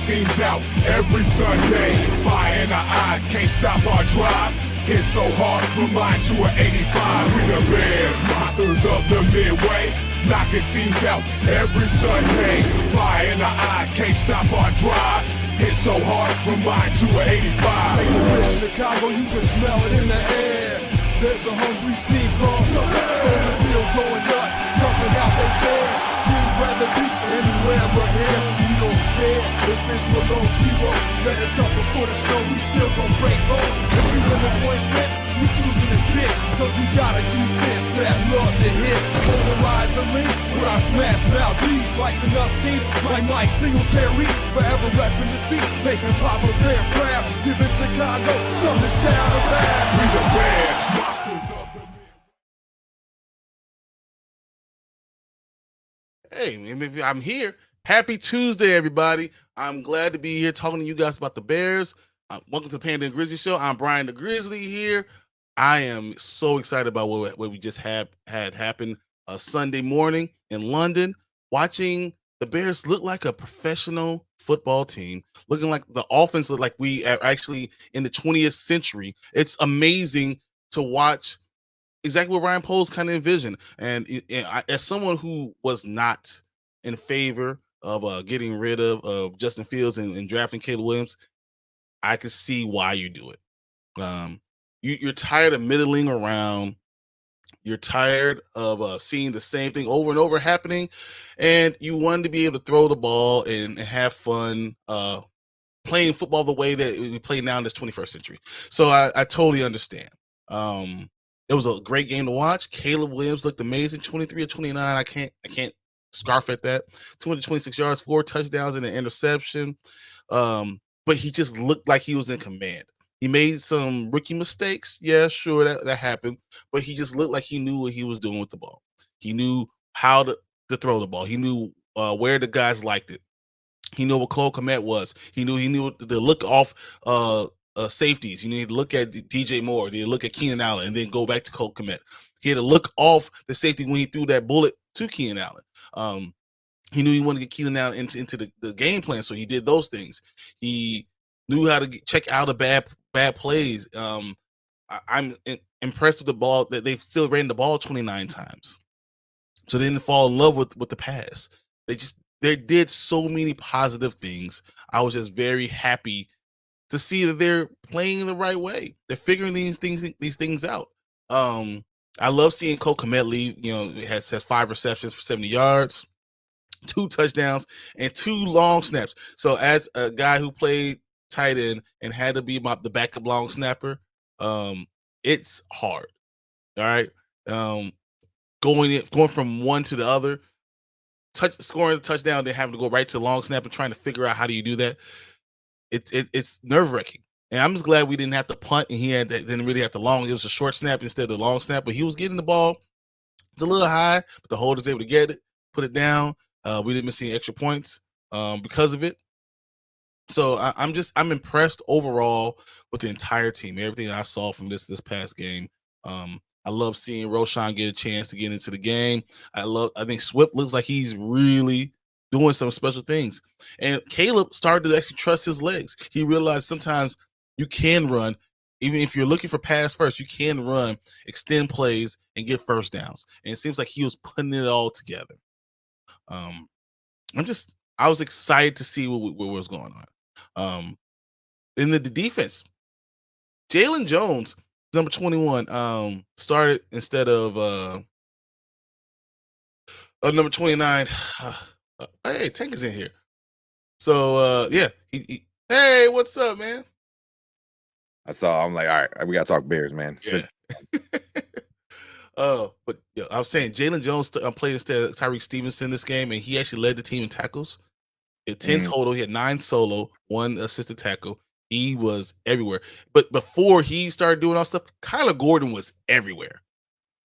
teams out every Sunday. Fire in our eyes, can't stop our drive. Hit so hard, remind you of 85. We the Bears, monsters of the Midway. Knocking teams out every Sunday. Fire in our eyes, can't stop our drive. Hit so hard, remind you of 85. Take a look, Chicago, you can smell it in the air. There's a hungry team called the Soldier Field going nuts, jumping out their chair. Teams rather be anywhere but here. We don't care if it's below zero. Let it dump a foot of snow, we still gon' break roads. If we win the point flip, we choosing to kick. Cause we got a defense that love to hit. Polarize the link with our smash Valdez. Slicing up teams like Mike Singletary. Forever repping the seat, making Papa Bear proud. Giving Chicago something to shout about. We the Bears, monsters of the Hey, I'm here. Happy Tuesday, everybody. I'm glad to be here talking to you guys about the Bears. Welcome to the Panda and Grizzly Show. I'm Brian the Grizzly here. I am so excited about what we just had happen Sunday morning in London, watching the Bears look like a professional football team, looking like the offense look like we are actually in the 20th century. It's amazing to watch exactly what Ryan Poles kind of envisioned. And as someone who was not in favor of getting rid of Justin Fields and drafting Caleb Williams, I could see why you do it. You're tired of middling around. You're tired of seeing the same thing over and over happening, and you want to be able to throw the ball and have fun playing football the way that we play now in this 21st century. So I totally understand. It was a great game to watch. Caleb Williams looked amazing, 23 of 29. I can't scarf at that. 226 yards, 4 touchdowns, and an interception. But he just looked like he was in command. He made some rookie mistakes. Yeah, sure, that happened. But he just looked like he knew what he was doing with the ball. He knew how to throw the ball. He knew where the guys liked it. He knew what Cole Kmet was. He knew to look off safeties. You need to look at DJ Moore. You need to look at Keenan Allen and then go back to Cole Kmet. He had to look off the safety when he threw that bullet to Keenan Allen. He knew he wanted to get Keenan Allen into the game plan, so he did those things. He knew how to check out of bad plays. I'm impressed with the ball that they've still ran the ball 29 times. So they didn't fall in love with the pass. They did so many positive things. I was just very happy to see that they're playing the right way. They're figuring these things out. I love seeing Cole Kmet leave. You know, has 5 receptions for 70 yards, 2 touchdowns, and 2 long snaps. So as a guy who played tight end and had to be the backup long snapper, it's hard. All right. Going from one to the other, scoring a touchdown, then having to go right to long snap and trying to figure out how do you do that. It's nerve-wracking. And I'm just glad we didn't have to punt and didn't really have to long. It was a short snap instead of the long snap, but he was getting the ball. It's a little high, but the holder's able to get it, put it down. We didn't miss any extra points because of it. So I'm impressed overall with the entire team, everything I saw from this past game. I love seeing Roschon get a chance to get into the game. I think Swift looks like he's really doing some special things. And Caleb started to actually trust his legs. He realized sometimes you can run, even if you're looking for pass first, you can run, extend plays, and get first downs. And it seems like he was putting it all together. I was excited to see what was going on. In the defense, Jalen Jones, number 21, started instead of number 29. Hey, Tank is in here. So yeah, hey, what's up, man? That's all. I'm like, all right, we gotta talk Bears, man. Yeah. But yeah, I was saying Jalen Jones played instead of Tyreek Stevenson this game, and he actually led the team in tackles. At 10 total, he had 9 solo, 1 assisted tackle. He was everywhere. But before he started doing all stuff, Kyler Gordon was everywhere.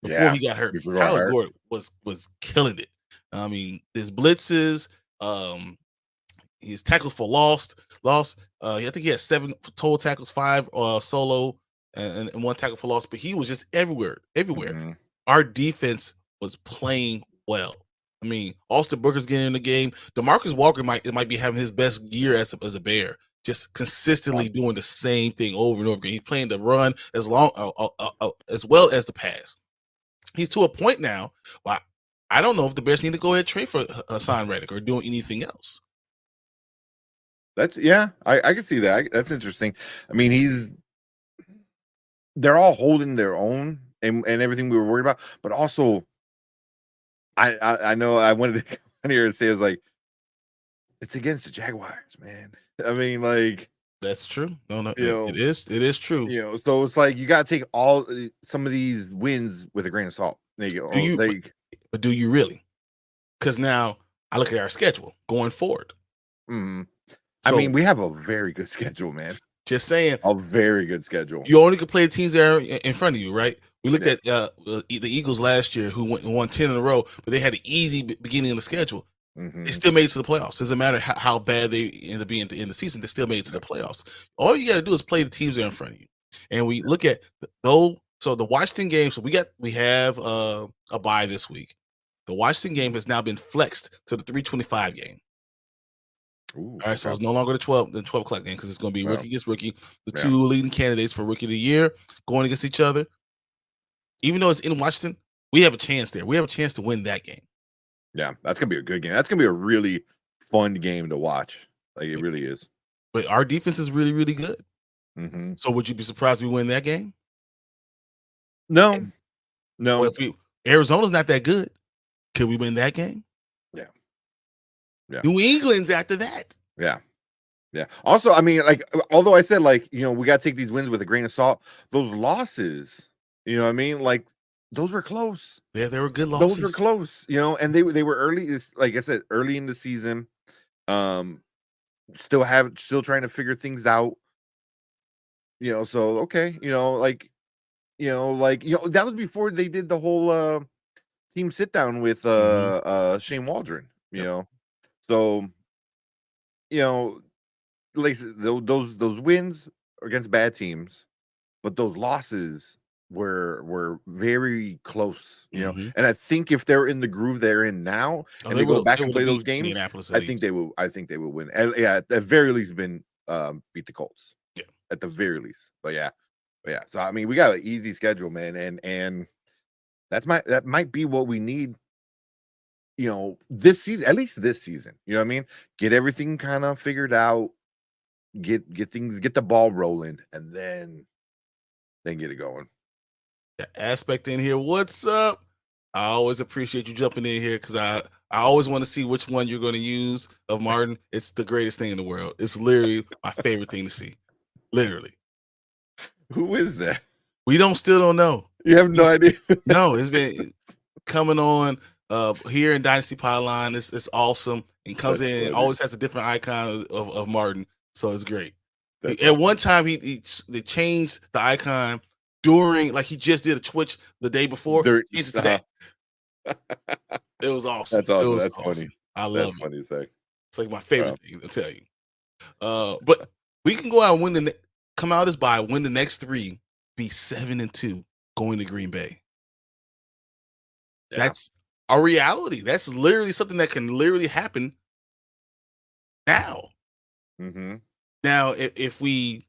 Before he got hurt, Kyler Gordon was killing it. I mean, his blitzes, his tackles for loss. I think he had 7 total tackles, 5 solo, and 1 tackle for loss. But he was just everywhere. Our defense was playing well. I mean, Austin Booker's getting in the game. DeMarcus Walker might be having his best year as a Bear, just consistently doing the same thing over and over again. He's playing the run as well as the pass. He's to a point now. Well, I don't know if the Bears need to go ahead and trade for Hassan Reddick or doing anything else. I can see that. That's interesting. I mean, they're all holding their own and everything we were worried about, but also I know I wanted to come on here and say it's like it's against the Jaguars, man. I mean, like that's true. No, it is true. So it's like you got to take some of these wins with a grain of salt. There you go. But do you really? Because now I look at our schedule going forward. Mm-hmm. I mean, we have a very good schedule, man. Just saying, a very good schedule. You only could play the teams that are in front of you, right? We looked at the Eagles last year, who won 10 in a row, but they had an easy beginning of the schedule. Mm-hmm. They still made it to the playoffs. Doesn't matter how bad they end up being in the season. They still made it to the playoffs. All you got to do is play the teams that are in front of you. And we look at so the Washington game. So we have a bye this week. The Washington game has now been flexed to the 3:25 game. Ooh, all right, so it's no longer the 12 o'clock game because it's going to be rookie against rookie. The two leading candidates for rookie of the year going against each other. Even though it's in Washington, we have a chance there. We have a chance to win that game. Yeah, that's going to be a good game. That's going to be a really fun game to watch. Like, it really is. But our defense is really, really good. Mm-hmm. So would you be surprised we win that game? No. Well, Arizona's not that good. Could we win that game? Yeah. New England's after that. Yeah. Also, I mean, like, although I said, like, we got to take these wins with a grain of salt, those losses, you know what I mean? Like, those were close. Yeah, they were good losses. Those were close, and they were early, like I said, early in the season. Still trying to figure things out. So okay, that was before they did the whole team sit down with Shane Waldron, So, like those wins against bad teams, but those losses were very close, And I think if they're in the groove they're in now, and they go back and play those games, I think they will win. And, at the very least, beat the Colts. Yeah, at the very least. But yeah. So I mean, we got an easy schedule, man, and that might be what we need. This season, at least this season, you know what I mean? Get everything kind of figured out, get the ball rolling, and then get it going. The aspect in here, what's up? I always appreciate you jumping in here because I always want to see which one you're going to use of Martin. It's the greatest thing in the world. It's literally my favorite thing to see. Literally. Who is that? We still don't know. You have no idea? No, it's been coming on here in Dynasty Pylon. It's awesome. And comes in and always has a different icon of Martin. So it's great. At one time, they changed the icon during, like, he just did a Twitch the day before. It was awesome. That's awesome. That's awesome. Funny. I love it. Funny to say. It's like my favorite thing to tell you. But we can go out and come out of this bye, win the next 3, be 7-2 going to Green Bay. Yeah. That's a reality. That's literally something that can literally happen now. Mm-hmm. Now, if we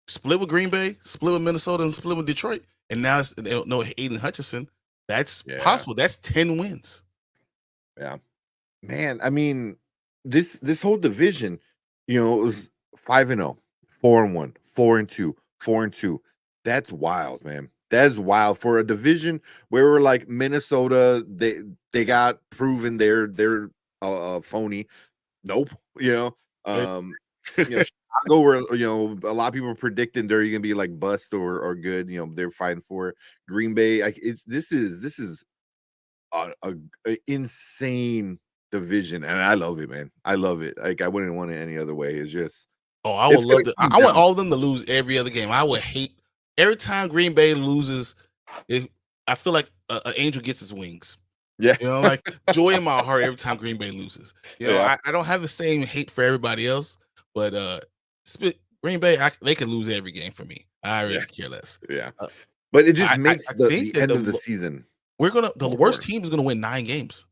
split with Green Bay, split with Minnesota, and split with Detroit, and now they don't know Aiden Hutchinson, that's possible. That's 10 wins. Yeah, man. I mean, this whole division, it was 5-0, 4-1, 4-2, 4-2. That's wild, man. That's wild for a division where we're like Minnesota. They got proven they're phony. Nope. Chicago, where a lot of people are predicting they're gonna be like bust or good. They're fighting for it. Green Bay. This is a insane division, and I love it, man. I love it. Like, I wouldn't want it any other way. It's just I would love to. I want all of them to lose every other game. I would hate every time Green Bay loses. I feel like an angel gets his wings. Yeah, like joy in my heart every time Green Bay loses. I don't have the same hate for everybody else, but Green Bay, they can lose every game for me. I really care less. Yeah, but it just makes the end of the season the Go for worst it. team is gonna win 9 games.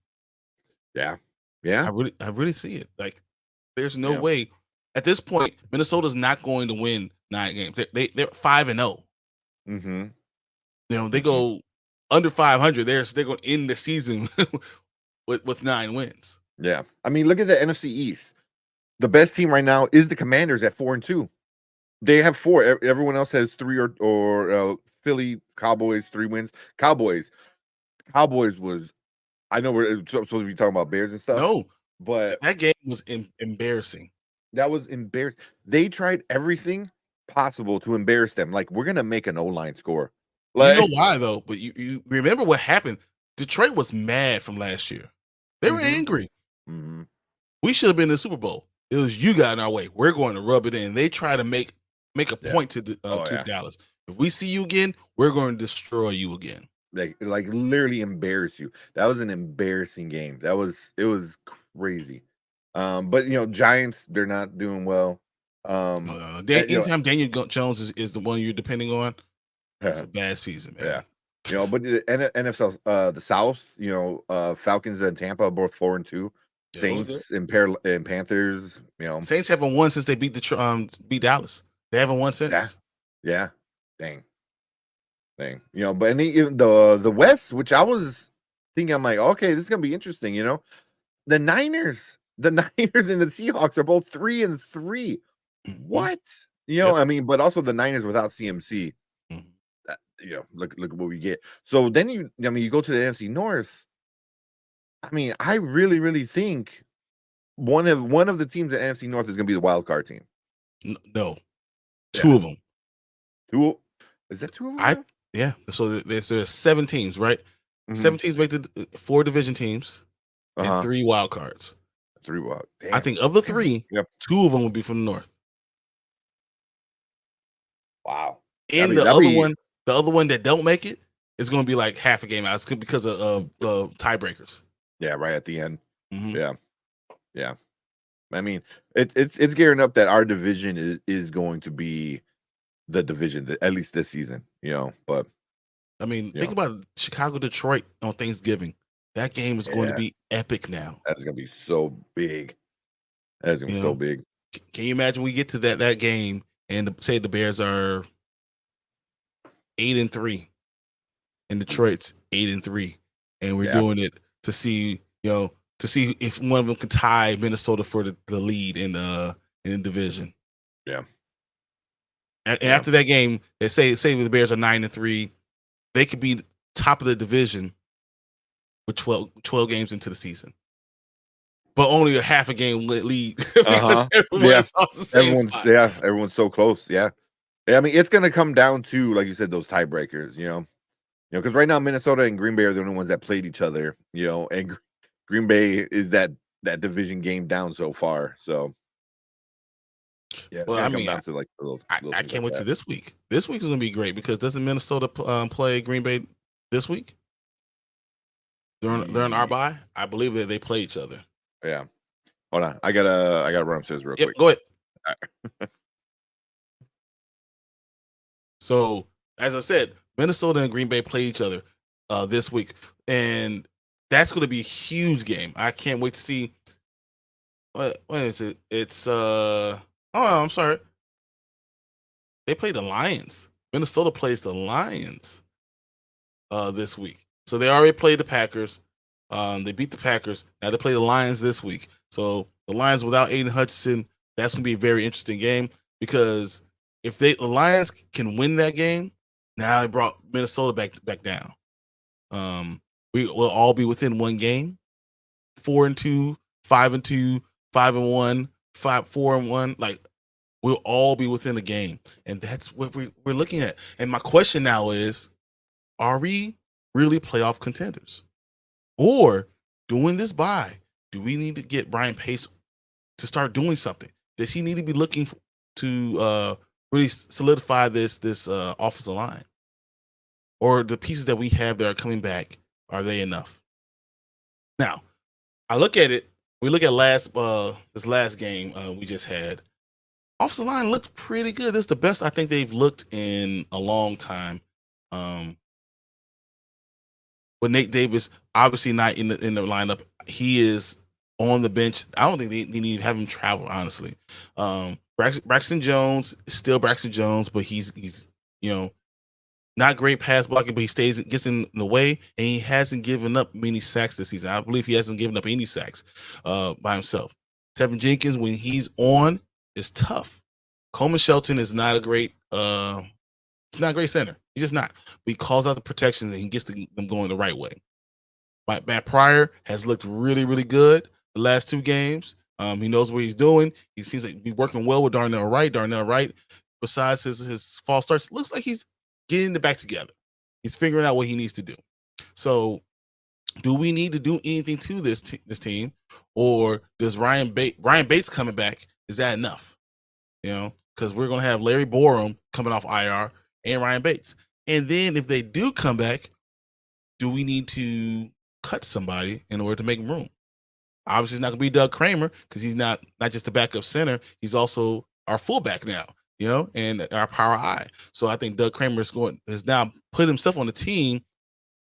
Yeah. I really see it. Like, there's no Yeah. way at this point Minnesota's not going to win 9 games. They're 5-0. Mm-hmm. You know, they go under 500. They're going to end the season with 9 wins. Yeah. I mean, look at the NFC East. The best team right now is the Commanders at 4-2. They have 4. Everyone else has 3 or Philly Cowboys 3 wins. Cowboys was. I know we're supposed to be talking about Bears and stuff. No, but that game was embarrassing. That was embarrassing. They tried everything possible to embarrass them. Like, we're gonna make an O-line score. Like, You know why though? But you remember what happened? Detroit was mad from last year. They were angry. Mm-hmm. We should have been in the Super Bowl. It was you got in our way. We're going to rub it in. They try to make a point to Dallas. If we see you again, we're going to destroy you again. Like literally embarrass you. That was an embarrassing game. It was crazy. But Giants, they're not doing well. Anytime Daniel Jones is the one you're depending on, it's a bad season, man. Yeah. But the NFL, the South, Falcons and Tampa are both 4-2. Saints and Panthers, Saints haven't won since they beat Dallas. They haven't won since. Yeah. Dang. But the West, which I was thinking, I'm like, okay, this is gonna be interesting. The Niners and the Seahawks are both 3-3. What? I mean, but also the Niners without CMC. Look at what we get. So then you go to the NFC North. I mean, I really, really think one of the teams at NFC North is going to be the wild card team. No, 2 of them. 2? Is that 2 of them? Yeah. So there's 7 teams, right? Mm-hmm. 7 teams make the 4 division teams and 3 wild cards. 3 wild. Damn. I think of the 3, 2 of them would be from the North. Wow. And the other one that don't make it is going to be like half a game out because of tiebreakers. Yeah, right at the end. Mm-hmm. Yeah. I mean, it's gearing up that our division is going to be the division, at least this season. But I mean, think about Chicago, Detroit on Thanksgiving. That game is going to be epic now. That's going to be so big. That's going to be so big. Can you imagine we get to that game and say the Bears are 8-3 and Detroit's 8-3, and we're doing it to see if one of them can tie Minnesota for the lead in the division. Yeah. And after that game, they say the Bears are 9-3, they could be top of the division with 12 games into the season, but only a half a game lead. Everyone's so close. Yeah. I mean, it's going to come down to, like you said, those tiebreakers. Because right now Minnesota and Green Bay are the only ones that played each other. And Green Bay is that division game down so far. So yeah. Well, I mean, down to like I can't wait to this week. This week is going to be great because doesn't Minnesota play Green Bay this week? They're on our bye. I believe that they play each other. Yeah. Hold on. I gotta run upstairs real quick. Go ahead. All right. So, as I said, Minnesota and Green Bay play each other this week, and that's going to be a huge game. I can't wait to see. What is it? It's I'm sorry. They play the Lions. Minnesota plays the Lions this week. So they already played the Packers. They beat the Packers. Now they play the Lions this week. So the Lions without Aiden Hutchinson, that's going to be a very interesting game because if the Lions can win that game, now they brought Minnesota back down. We will all be within one game, 4-2, 5-2, 5-1, 4-1. Like we'll all be within a game, and that's what we're looking at. And my question now is, are we really playoff contenders, or doing this bye? Do we need to get Brian Pace to start doing something? Does he need to be looking to really solidify this offensive line, or the pieces that we have that are coming back, are they enough? Now, I look at it. We look at this last game we just had. Offensive line looked pretty good. This is the best I think they've looked in a long time. with Nate Davis obviously not in the lineup. He is on the bench. I don't think they need to have him travel, honestly. Braxton Jones is still Braxton Jones, but he's not great pass blocking, but he gets in the way, and he hasn't given up many sacks this season. I believe he hasn't given up any sacks by himself. Tevin Jenkins, when he's on, is tough. Coleman Shelton is not a great it's not a great center. He's just not. But he calls out the protections and he gets them going the right way. Matt Pryor has looked really, really good the last 2 games. He knows what he's doing. He seems like he's working well with Darnell Wright. Darnell Wright, besides his false starts, looks like he's getting it back together. He's figuring out what he needs to do. So, do we need to do anything to this team, or does Ryan Bates coming back? Is that enough? Because we're gonna have Larry Borum coming off IR and Ryan Bates, and then if they do come back, do we need to cut somebody in order to make room? Obviously, it's not gonna be Doug Kramer because he's not just a backup center; he's also our fullback now. And our power I. So I think Doug Kramer has now put himself on the team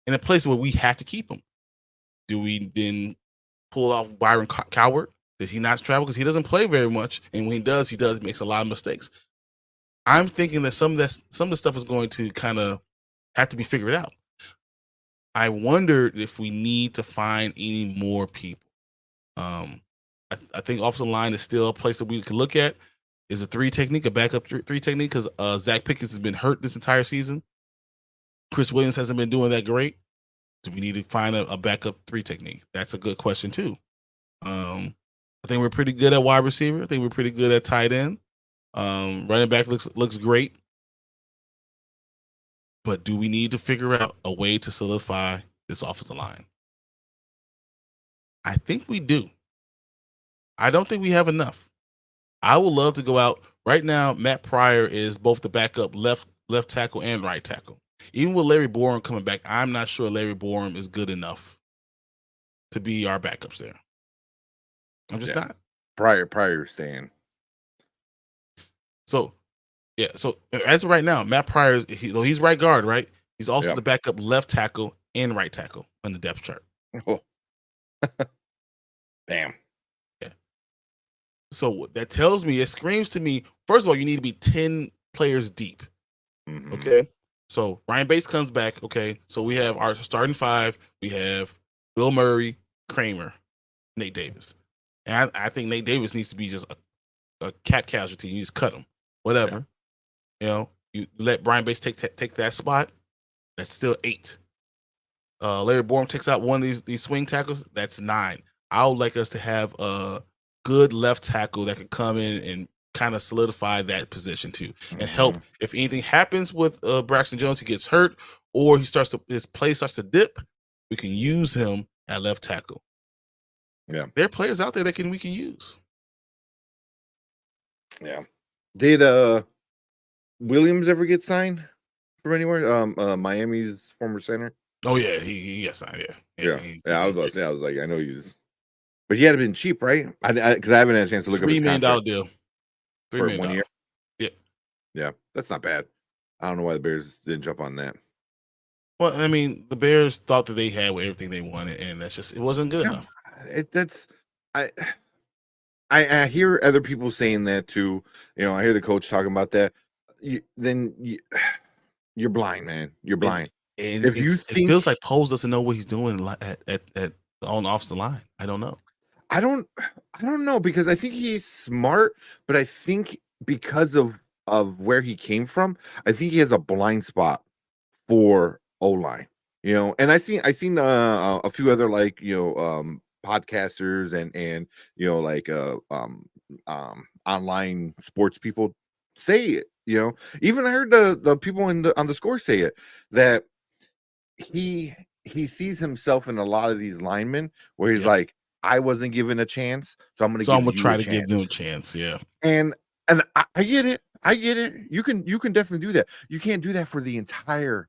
in a place where we have to keep him. Do we then pull off Byron Coward? Does he not travel because he doesn't play very much? And when he does makes a lot of mistakes. I'm thinking that some of the stuff is going to kind of have to be figured out. I wonder if we need to find any more people. I think offensive line is still a place that we can look at. Is a 3 technique, a backup 3 technique, because Zach Pickens has been hurt this entire season. Chris Williams hasn't been doing that great. Do we need to find a backup 3 technique? That's a good question too. I think we're pretty good at wide receiver. I think we're pretty good at tight end. Running back looks great. But do we need to figure out a way to solidify this offensive line? I think we do. I don't think we have enough. I would love to go out right now. Matt Pryor is both the backup left tackle and right tackle. Even with Larry Borum coming back, I'm not sure Larry Borum is good enough to be our backups there. I'm just not. Pryor staying. So as of right now, Matt Pryor, though he's right guard, right? He's also the backup left tackle and right tackle on the depth chart. Oh. Damn. So what that tells me, it screams to me, first of all, you need to be 10 players deep. Mm-hmm. Okay. So Ryan Bates comes back. Okay. So we have our starting 5. We have Bill Murray, Kramer, Nate Davis. And I think Nate Davis needs to be just a cap casualty. You just cut him. Whatever. Yeah. You let Brian Bates take that spot. That's still 8. Larry Borum takes out one of these swing tackles. That's 9. I would like us to have a good left tackle that could come in and kind of solidify that position too, and help if anything happens with Braxton Jones, he gets hurt or his play starts to dip, we can use him at left tackle. Yeah, there are players out there that we can use. Yeah. Did Williams ever get signed from anywhere? Miami's former center. Oh yeah, he got signed. Yeah. I was about to say, I was like, I know he's. But he had been cheap, right? Because I haven't had a chance to look up his $3 contract. million deal. For 1 year. Yeah. Yeah, that's not bad. I don't know why the Bears didn't jump on that. Well, I mean, the Bears thought that they had everything they wanted, and it wasn't good enough. I hear other people saying that too. I hear the coach talking about that. You're blind, man. You're blind. It feels like Poles doesn't know what he's doing on off the line. I don't know. I don't know, because I think he's smart, but I think because of where he came from, I think he has a blind spot for O-line. And I seen a few other podcasters and online sports people say it. Even I heard the people on the score say it, that he sees himself in a lot of these linemen where he's like, I wasn't given a chance, so I'm gonna try to give them a chance. Yeah, and I get it. You can definitely do that. You can't do that for the entire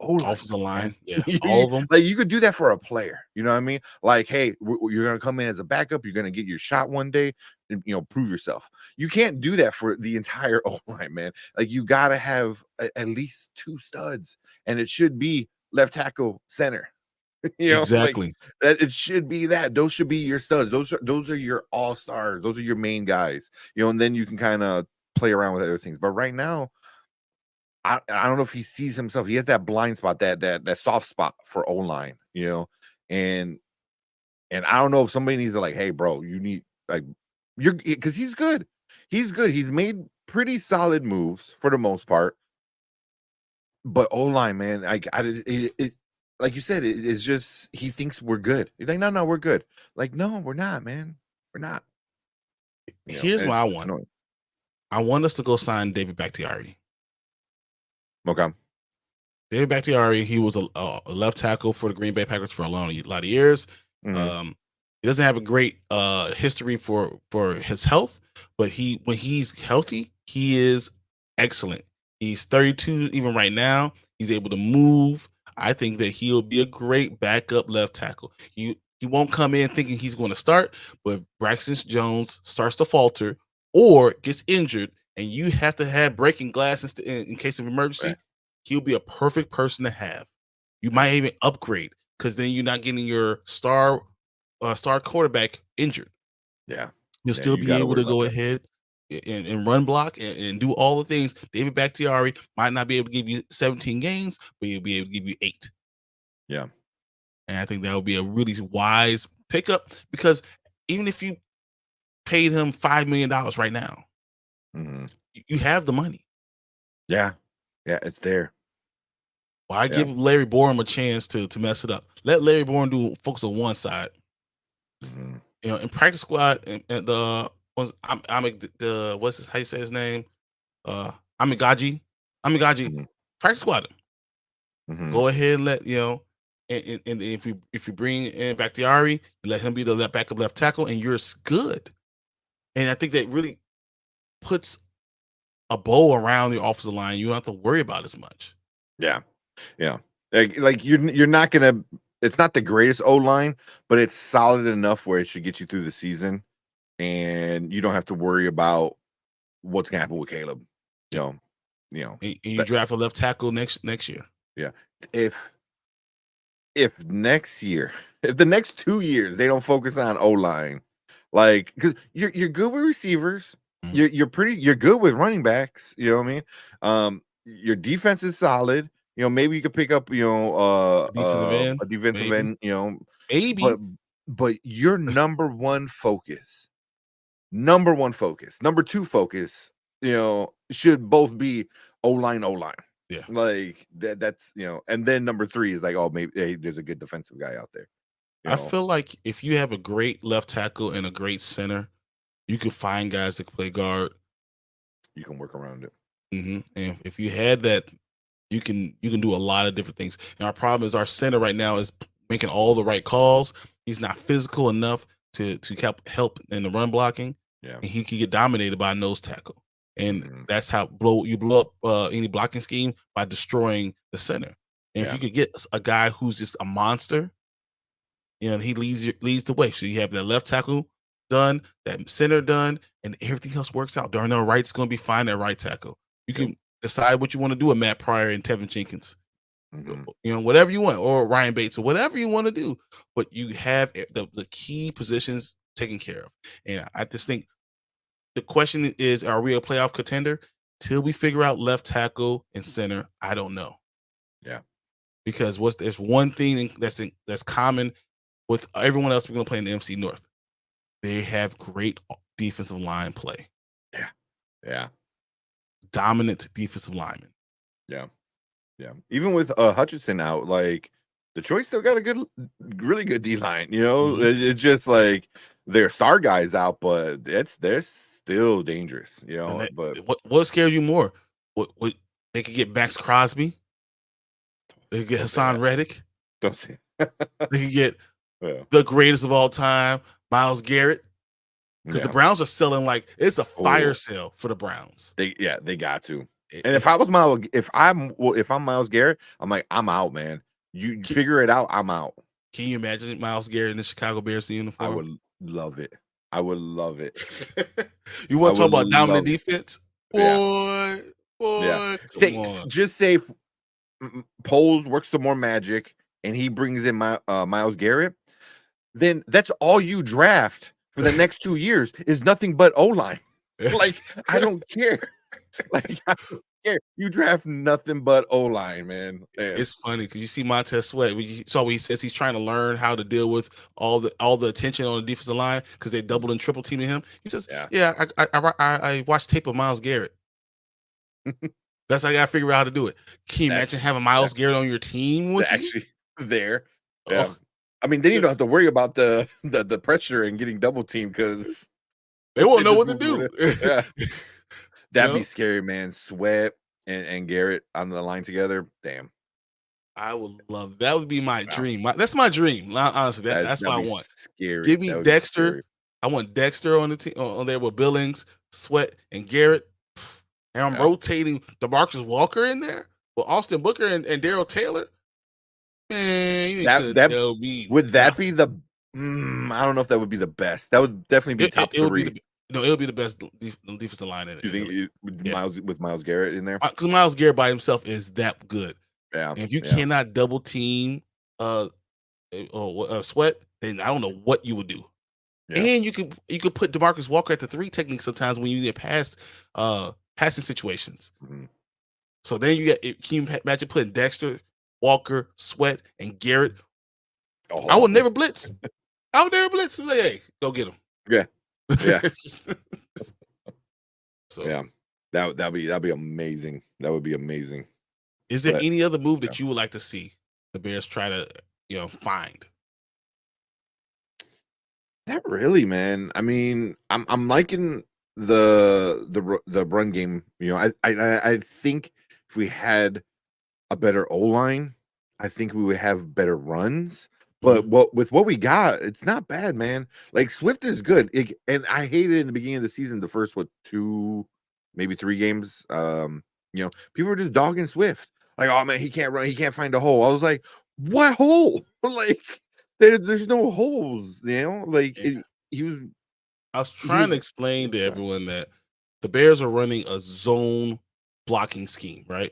offensive line. Yeah, all of them. Like, you could do that for a player. You know what I mean? Like, hey, you're gonna come in as a backup. You're gonna get your shot one day, and prove yourself. You can't do that for the entire O-line, man. Like, you gotta have at least 2 studs, and it should be left tackle, center. Exactly. That it should be that. Those should be your studs. Those are your all stars. Those are your main guys. And then you can kind of play around with other things. But right now, I don't know if he sees himself. He has that blind spot, that soft spot for O-line, and I don't know if somebody needs to like, hey, bro, you need because he's good. He's good. He's made pretty solid moves for the most part. But O-line, man, like you said, it's just he thinks we're good. He's like, no, we're good. Like, no, we're not, man. We're not. Here's what I want. Annoying. I want us to go sign David Bakhtiari. Okay. David Bakhtiari, he was a left tackle for the Green Bay Packers for a lot of years. Mm-hmm. He doesn't have a great history for his health, but when he's healthy, he is excellent. He's 32 even right now. He's able to move. I think that he'll be a great backup left tackle. He won't come in thinking he's going to start, but if Braxton Jones starts to falter or gets injured and you have to have breaking glass in case of emergency, right, he'll be a perfect person to have. You might even upgrade because then you're not getting your star quarterback injured. Yeah. You'll still be able to go ahead and run block and do all the things. David Bakhtiari might not be able to give you 17 games, but he'll be able to give you 8. Yeah. And I think that would be a really wise pickup because even if you paid him $5 million right now, mm-hmm, you have the money. Yeah. Yeah, it's there. Why give Larry Borum a chance to mess it up? Let Larry Borum focus on one side. Mm-hmm. In practice squad and the what's his, how you say his name? Amigaji. Mm-hmm. Practice squad him. Mm-hmm. Go ahead and let and if you bring in Bakhtiari, you let him be the backup left tackle, and you're good. And I think that really puts a bow around the offensive line. You don't have to worry about as much. Yeah. Like you're not gonna. It's not the greatest O-line, but it's solid enough where it should get you through the season, and you don't have to worry about what's gonna happen with Caleb. And you draft a left tackle next year. Yeah. If next year, if the next 2 years they don't focus on O-line, like because you're good with receivers, mm-hmm, you're good with running backs. You know what I mean? Your defense is solid. Maybe you could pick up, a defensive end, maybe. But your number one focus, number two focus, should both be O-line. Yeah. Like that's, and then number 3 is like, oh, maybe hey, there's a good defensive guy out there. I feel like if you have a great left tackle and a great center, you can find guys that can play guard. You can work around it. Mm-hmm. And if you had that, you can do a lot of different things. And our problem is our center right now is making all the right calls. He's not physical enough to help in the run blocking. Yeah. And he can get dominated by a nose tackle. And mm-hmm, that's how you blow up any blocking scheme by destroying the center. And if you could get a guy who's just a monster, he leads the way. So you have that left tackle done, that center done, and everything else works out. Darnell Wright's going to be fine at right tackle. You can decide what you want to do with Matt Pryor and Tevin Jenkins. Mm-hmm. Whatever you want, or Ryan Bates, or whatever you want to do. But you have the key positions taken care of. And I just think the question is, are we a playoff contender? Till we figure out left tackle and center, I don't know. Yeah. Because there's one thing that's common with everyone else we're going to play in the MC North. They have great defensive line play. Yeah. Yeah. Dominant defensive lineman. Yeah. Yeah. Even with Hutchinson out, like Detroit still got a really good D line. Mm-hmm. It's just like their star guys out, but they're still dangerous. But what scares you more? What they could get Max Crosby, they could get Hassan Reddick. Don't say they could get the greatest of all time, Myles Garrett. Because the Browns are selling like it's a fire sale for the Browns. They got to. And if I'm Myles Garrett, I'm like, I'm out, man. You figure it out. I'm out. Can you imagine Myles Garrett in the Chicago Bears uniform? I would love it. You want to talk about dominant defense? Boy. Just say Poles works some more magic and he brings in Myles Garrett, then that's all you draft for the next 2 years is nothing but O-line. Like, I don't care. Like, I don't care. You draft nothing but O-line, man. Damn. It's funny because you see Montez Sweat. You saw what he says he's trying to learn how to deal with all the attention on the defensive line because they doubled and triple teaming him. He says, "Yeah, I watched tape of Myles Garrett. That's how I got to figure out how to do it." Can you imagine having Myles Garrett on your team with you? Actually there? Yeah. Oh, I mean, then you don't have to worry about the pressure and getting double teamed because they won't know what to do. Yeah. That'd You be know? scary, man. Sweat and Garrett on the line together. Damn. I would love that. Would be my dream. That's my dream. Honestly, that's what I want. Scary. Give me That would be Dexter. scary. I want Dexter on the team on there with Billings, Sweat, and Garrett. And I'm Yeah. rotating DeMarcus Walker in there with Austin Booker and Daryl Taylor. Man, you ain't gonna tell me. Would that be the I don't know if that would be the best. That would definitely be top it would 3. be it'll be the best defensive line in it. You think with Myles Garrett in there? Because Myles Garrett by himself is that good. Yeah. And if you cannot double team Sweat, then I don't know what you would do. Yeah. And you could put DeMarcus Walker at the 3 technique sometimes when you get past passing situations. Mm-hmm. So then you can you imagine putting Dexter, Walker, Sweat, and Garrett? Oh, I would never blitz. I would never blitz. Like, hey, go get him. Yeah. Yeah. So yeah. That'd be amazing. That would be amazing. Is there any other move that you would like to see the Bears try to, find? Not really, man. I mean, I'm liking the run game. I think if we had a better O-line, I think we would have better runs. But with what we got, it's not bad, man. Like Swift is good, and I hated in the beginning of the season, the first 2, maybe 3 games. People were just dogging Swift, like, oh man, he can't run, he can't find a hole. I was like, what hole? Like, there's no holes, Like I was trying to explain to everyone that the Bears are running a zone blocking scheme, right?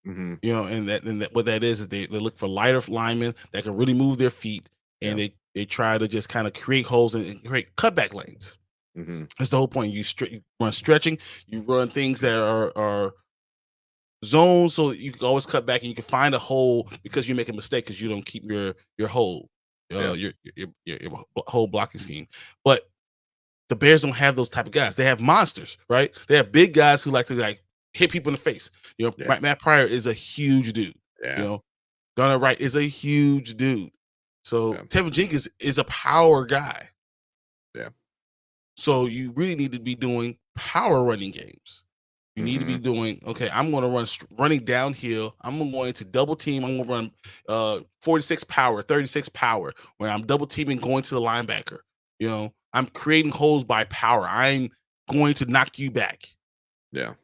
Mm-hmm. And that what that is they look for lighter linemen that can really move their feet, and they try to just kind of create holes and create cutback lanes. Mm-hmm. That's the whole point. You run stretching, you run things that are zones, so you can always cut back and you can find a hole because you make a mistake because you don't keep your hole, your whole blocking scheme. But the Bears don't have those type of guys. They have monsters, right? They have big guys who like to hit people in the face. Matt Pryor is a huge dude. Yeah. Donald Wright is a huge dude. So Tevin Jenkins is a power guy. Yeah. So you really need to be doing power running games. You need to be doing, okay, I'm going to running downhill. I'm going to double team. I'm going to run 46 power, 36 power, where I'm double teaming going to the linebacker. I'm creating holes by power. I'm going to knock you back. Yeah.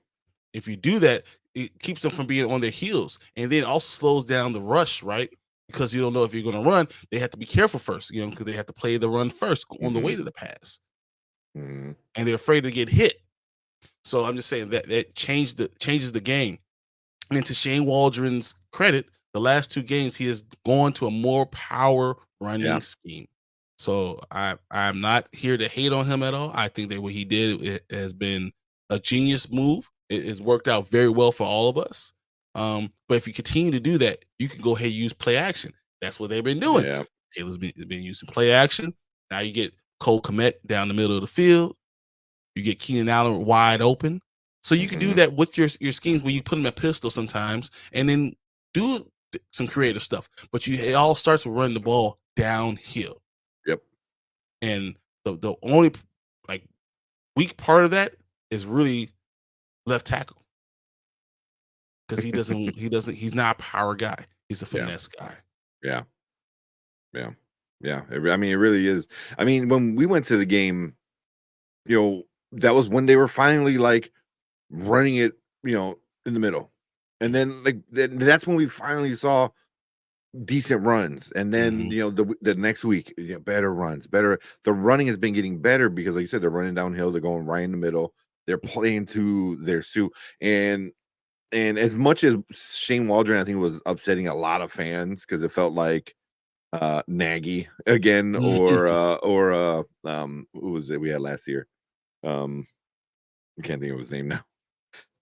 If you do that, it keeps them from being on their heels, and then also slows down the rush, right? Because you don't know if you're going to run. They have to be careful first, because they have to play the run first on the way to the pass, and they're afraid to get hit. So I'm just saying that changes the game. And to Shane Waldron's credit, the last 2 games he has gone to a more power running scheme. So I'm not here to hate on him at all. I think that what he did has been a genius move. It has worked out very well for all of us. But if you continue to do that, you can go ahead and use play action. That's what they've been doing. Yeah. Taylor's been using play action. Now you get Cole Kmet down the middle of the field. You get Keenan Allen wide open. So you can do that with your schemes where you put them at pistol sometimes and then do some creative stuff. But it all starts with running the ball downhill. Yep. And the only weak part of that is really left tackle. Because he's not a power guy. He's a finesse guy. Yeah. Yeah. Yeah. I mean, it really is. I mean, when we went to the game, that was when they were finally running it, in the middle. And then that's when we finally saw decent runs. And then, the next week, better runs, better. The running has been getting better because, like you said, they're running downhill. They're going right in the middle. They're playing to their suit. And And as much as Shane Waldron, I think, was upsetting a lot of fans because it felt like Nagy again, or who was it we had last year? I can't think of his name now.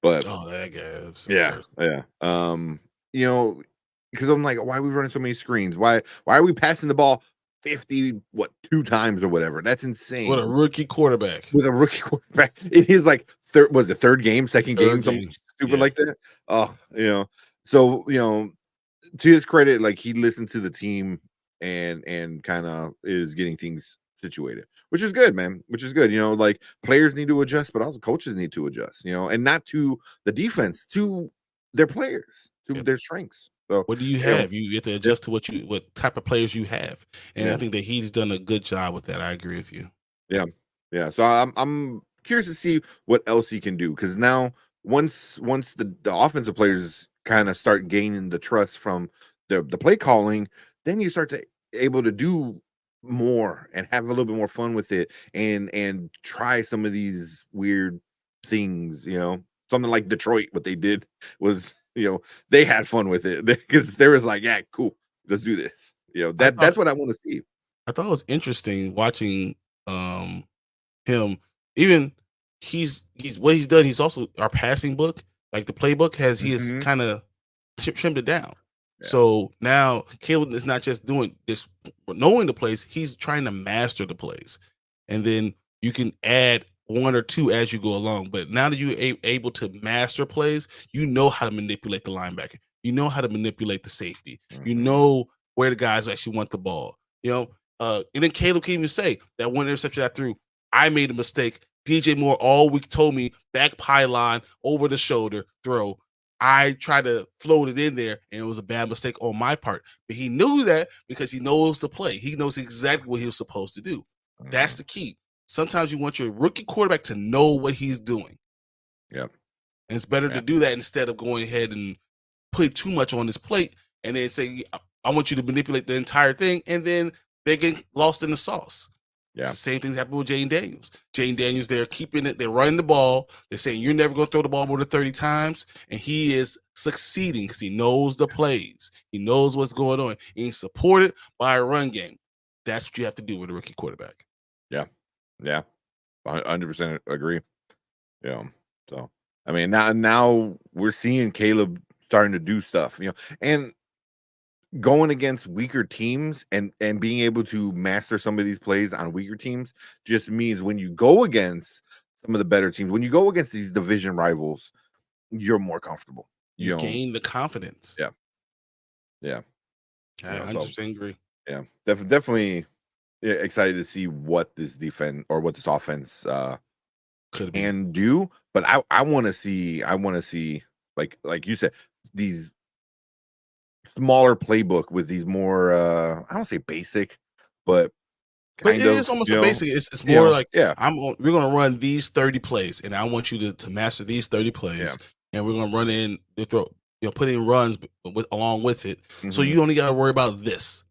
But Oh, that guy. yeah. You know, because I'm like, why are we running so many screens? Why are we passing the ball 2 times or whatever? That's insane. With a rookie quarterback. It is like third game, second game, something stupid like that. Oh, so to his credit, like, he listened to the team and kind of is getting things situated, which is good, man. Which is good. Like, players need to adjust, but also coaches need to adjust. And not to the defense, to their players, to their strengths. So what do you have? You have to adjust to what type of players you have, and I think that he's done a good job with that. I agree with you. Yeah. So I'm curious to see what else he can do, because now once the offensive players kind of start gaining the trust from the play calling, then you start to able to do more and have a little bit more fun with it, and try some of these weird things. Something like Detroit, what they did was, they had fun with it because there was like, yeah, cool, let's do this. That's what I want to see. I thought it was interesting watching him. Even he's what he's done. He's also our passing book, like the playbook has. He has kind of trimmed it down. Yeah. So now Caleb is not just doing this, knowing the plays. He's trying to master the plays, and then you can add one or two as you go along. But now that you're able to master plays, you know how to manipulate the linebacker. You know how to manipulate the safety. You know where the guys actually want the ball. And then Caleb can even say that one interception I threw, I made a mistake. DJ Moore all week told me back pylon, over the shoulder throw. I tried to float it in there, and it was a bad mistake on my part. But he knew that because he knows the play. He knows exactly what he was supposed to do. That's the key. Sometimes you want your rookie quarterback to know what he's doing. Yep. And it's better to do that instead of going ahead and put too much on his plate and then say, I want you to manipulate the entire thing, and then they get lost in the sauce. Yeah. The same things happen with Jane Daniels. Jane Daniels, they're keeping it, they're running the ball. They're saying you're never going to throw the ball more than 30 times. And he is succeeding because he knows the plays. He knows what's going on. And he's supported by a run game. That's what you have to do with a rookie quarterback. Yeah. 100% agree. So, I mean, now we're seeing Caleb starting to do stuff, and going against weaker teams and being able to master some of these plays on weaker teams just means when you go against some of the better teams, when you go against these division rivals, you're more comfortable. You gain the confidence. Yeah. I 100% agree. Yeah, definitely excited to see what this defense or what this offense can do. But I want to see like you said, these smaller playbook with these more I don't say basic, but it is almost a basic. It's more like we're gonna run these 30 plays, and I want you to master these 30 plays, and we're gonna run in throw put in runs along with it. So you only gotta worry about this.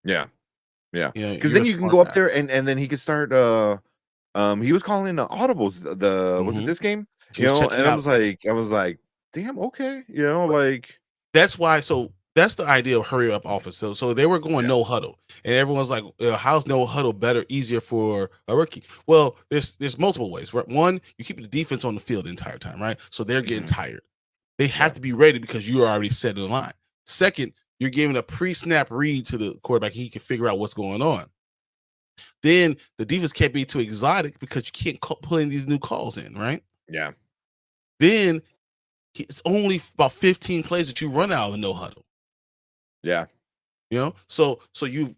Because then you can go up there and then he could start he was calling the audibles was it this game? And I was like, damn, okay. Like, that's why. So that's the idea of hurry up offense. So they were going no huddle, and everyone's like, how's no huddle better, easier for a rookie? Well, there's multiple ways. Right? One, you keep the defense on the field the entire time, right? So they're getting tired. They have to be ready because you're already set in line. Second, you're giving a pre-snap read to the quarterback. He can figure out what's going on. Then the defense can't be too exotic because you can't pull in these new calls in, right? Yeah. Then it's only about 15 plays that you run out of the no huddle. Yeah. So you've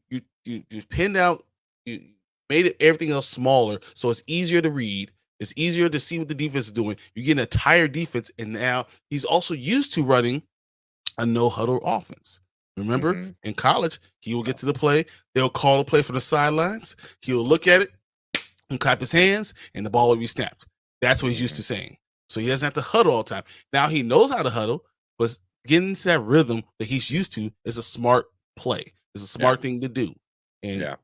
pinned out, you made everything else smaller, so it's easier to read. It's easier to see what the defense is doing. You're getting a tired defense, and now he's also used to running a no huddle offense. Remember, in college, he will get to the play. They'll call the play from the sidelines. He'll look at it and clap his hands, and the ball will be snapped. That's what he's used to saying. So he doesn't have to huddle all the time. Now he knows how to huddle, but getting into that rhythm that he's used to is a smart play. It's a smart thing to do. And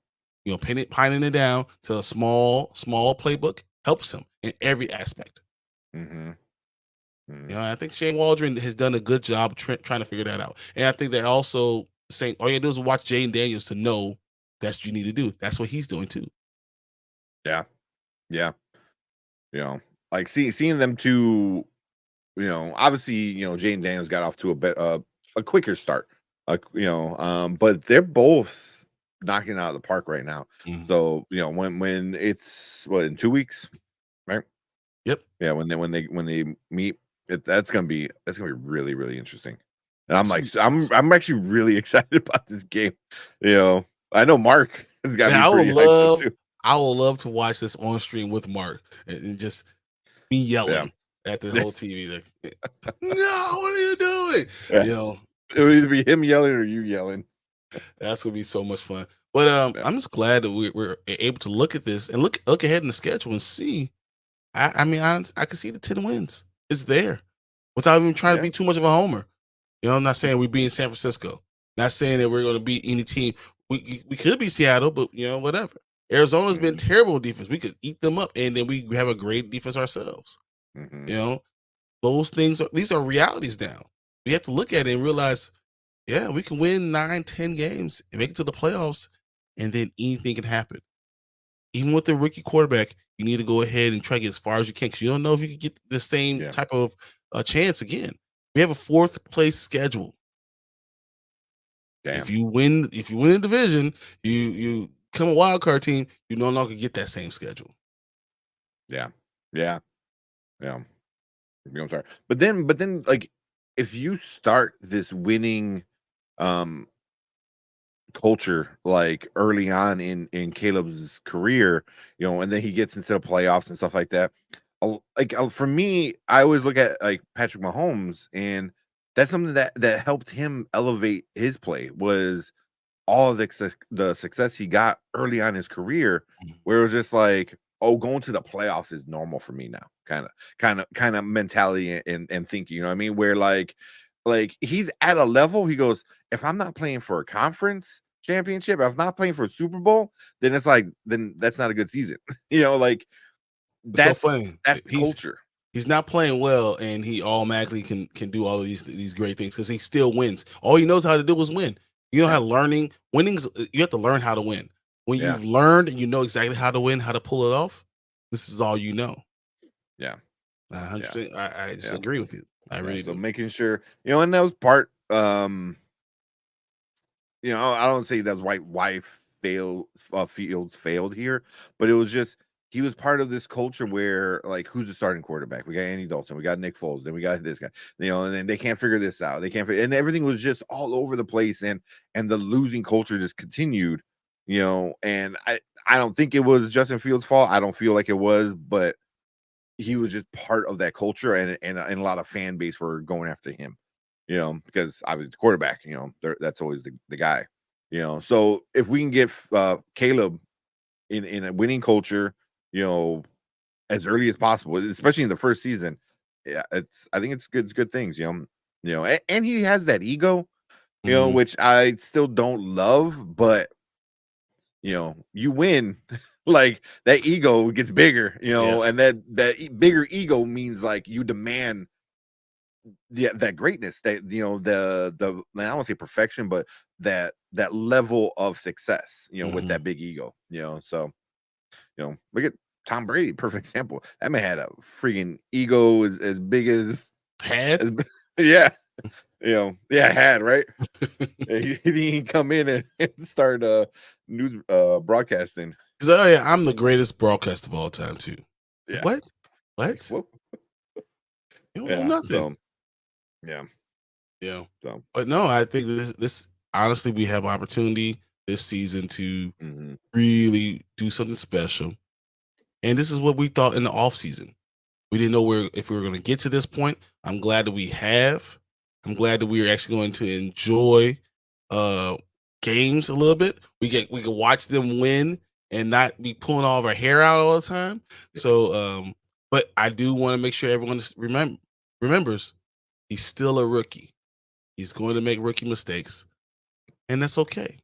pining it down to a small playbook helps him in every aspect. You know, I think Shane Waldron has done a good job trying to figure that out. And I think they're also saying all you gotta do is watch Jaden Daniels to know that's what you need to do. That's what he's doing too. Yeah. Yeah. You know, like seeing them two, you know, obviously, you know, Jaden Daniels got off to a quicker start. You know, but they're both knocking it out of the park right now. Mhm. So, you know, when it's in 2 weeks, right? Yep. Yeah, when they meet, that's gonna be really, really interesting. And I'm like, I'm actually really excited about this game. You know, I know Mark has got Man, me pretty hyped up too. I would love to watch this on stream with Mark and just me yelling at the whole TV. Like, no, what are you doing? Yeah. You know, It would either be him yelling or you yelling. that's gonna be so much fun. But I'm just glad that we're able to look at this and look ahead in the schedule and see. I mean, I can see the 10 wins. It's there without even trying to be too much of a homer. You know, I'm not saying we beat San Francisco. Not saying that we're going to beat any team. We could be Seattle, but you know, whatever. Arizona's been terrible defense. We could eat them up, and then we have a great defense ourselves. You know, these are realities now. We have to look at it and realize, yeah, we can win 9, 10 games and make it to the playoffs, and then anything can happen. Even with the rookie quarterback, you need to go ahead and try to get as far as you can because you don't know if you can get the same type of chance again. We have a 4th place schedule. Damn. If you win the division, you become a wild card team, you no longer get that same schedule. Yeah. I'm sorry. But then like if you start this winning culture like early on in Caleb's career, you know, and then he gets into the playoffs and stuff like that. For me, I always look at like Patrick Mahomes, and that's something that helped him elevate his play was all of the success he got early on in his career, where it was just like, oh, going to the playoffs is normal for me now, kind of mentality and thinking, you know what I mean? Where like he's at a level, he goes, if I'm not playing for a conference championship, if I'm not playing for a Super Bowl, then it's like, then that's not a good season. You know, like It's so funny. that's the culture. He's not playing well, and he automatically can do all of these great things because he still wins. All he knows how to do is win. You know how winning's you have to learn how to win. When you've learned and you know exactly how to win, how to pull it off, this is all you know. Yeah. 100%. I just agree with you. I really so do. making sure, you know, and that was part you know, I don't say that's why Fields failed here, but it was just he was part of this culture where like who's the starting quarterback? We got Andy Dalton, we got Nick Foles, then we got this guy, you know, and then they can't figure this out. They can't figure, and everything was just all over the place, and the losing culture just continued, you know. And I don't think it was Justin Fields' fault. I don't feel like it was, but he was just part of that culture, and a lot of fan base were going after him, you know, because obviously the quarterback, you know, that's always the guy, you know. So if we can get Caleb in a winning culture, you know, as early as possible, especially in the first season, I think it's good things, you know, and he has that ego, you know, which I still don't love, but you know, you win, like that ego gets bigger, you know, and that bigger ego means like you demand that greatness, that, you know, the I don't want to say perfection, but that level of success, you know, with that big ego, you know. So, you know, look at Tom Brady, perfect example. That man had a freaking ego as big as yeah. You know, had right. He didn't come in and start news broadcasting. Because I'm the greatest broadcaster of all time too. Yeah. What? Whoa. You don't know nothing. Yeah. So, but no, I think this honestly, we have opportunity this season to really do something special. And this is what we thought in the off season. We didn't know if we were going to get to this point. I'm glad that we have. I'm glad that we are actually going to enjoy games a little bit. We can watch them win and not be pulling all of our hair out all the time. So, but I do want to make sure everyone remembers he's still a rookie. He's going to make rookie mistakes, and that's okay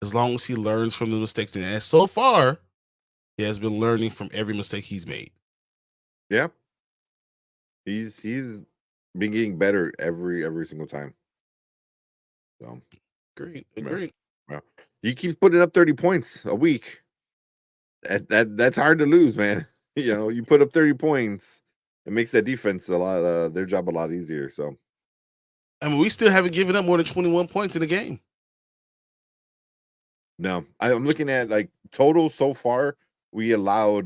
as long as he learns from the mistakes. And so far, he has been learning from every mistake he's made. Yeah. He's been getting better every single time. So Great, yeah. great. Yeah. He keeps putting up 30 points a week. That's hard to lose, man. You put up 30 points, it makes that defense a lot their job a lot easier. So I mean, we still haven't given up more than 21 points in the game. no, I'm looking at like total so far. We allowed